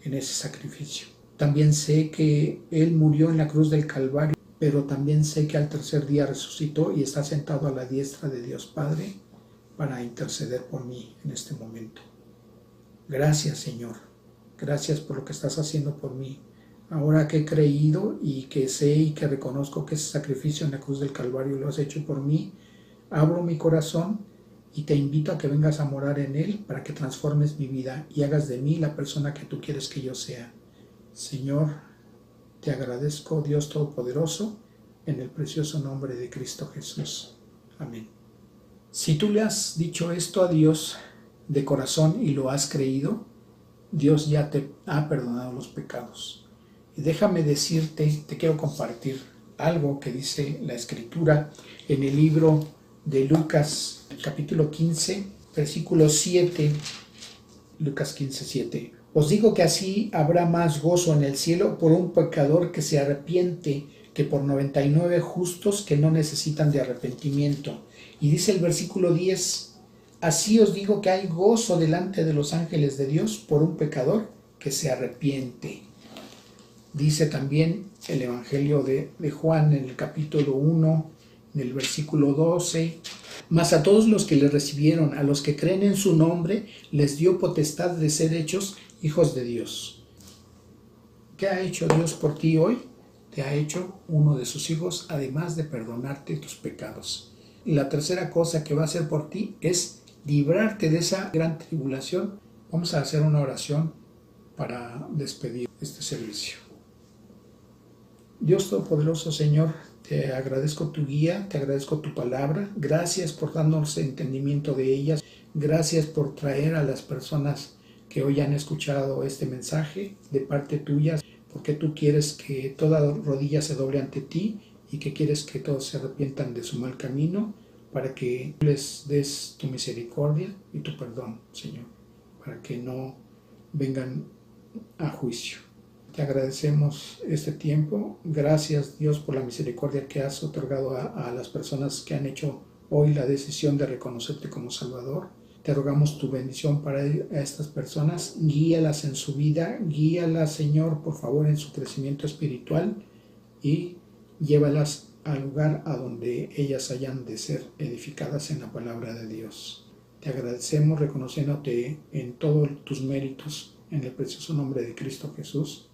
en ese sacrificio. También sé que Él murió en la cruz del Calvario, pero también sé que al tercer día resucitó y está sentado a la diestra de Dios Padre para interceder por mí en este momento. Gracias, Señor. Gracias por lo que estás haciendo por mí. Ahora que he creído y que sé y que reconozco que ese sacrificio en la cruz del Calvario lo has hecho por mí, abro mi corazón y te invito a que vengas a morar en él para que transformes mi vida y hagas de mí la persona que tú quieres que yo sea. Señor, te agradezco, Dios Todopoderoso, en el precioso nombre de Cristo Jesús. Amén. Si tú le has dicho esto a Dios de corazón y lo has creído, Dios ya te ha perdonado los pecados. Y déjame decirte, te quiero compartir algo que dice la Escritura en el libro de Lucas, capítulo 15, versículo 7, Lucas 15, 7. Os digo que así habrá más gozo en el cielo por un pecador que se arrepiente que por 99 justos que no necesitan de arrepentimiento. Y dice el versículo 10, así os digo que hay gozo delante de los ángeles de Dios por un pecador que se arrepiente. Dice también el Evangelio de Juan en el capítulo 1, en el versículo 12, mas a todos los que le recibieron, a los que creen en su nombre, les dio potestad de ser hechos hijos de Dios. ¿Qué ha hecho Dios por ti hoy? Te ha hecho uno de sus hijos, además de perdonarte tus pecados. Y la tercera cosa que va a hacer por ti es librarte de esa gran tribulación. Vamos a hacer una oración para despedir este servicio. Dios Todopoderoso, Señor, te agradezco tu guía, te agradezco tu palabra. Gracias por darnos entendimiento de ellas. Gracias por traer a las personas que hoy han escuchado este mensaje de parte tuya, porque tú quieres que toda rodilla se doble ante ti y que quieres que todos se arrepientan de su mal camino para que les des tu misericordia y tu perdón, Señor, para que no vengan a juicio. Te agradecemos este tiempo. Gracias, Dios, por la misericordia que has otorgado a las personas que han hecho hoy la decisión de reconocerte como Salvador. Te rogamos tu bendición para estas personas. Guíalas en su vida. Guíalas, Señor, por favor, en su crecimiento espiritual y llévalas al lugar a donde ellas hayan de ser edificadas en la palabra de Dios. Te agradecemos reconociéndote en todos tus méritos en el precioso nombre de Cristo Jesús.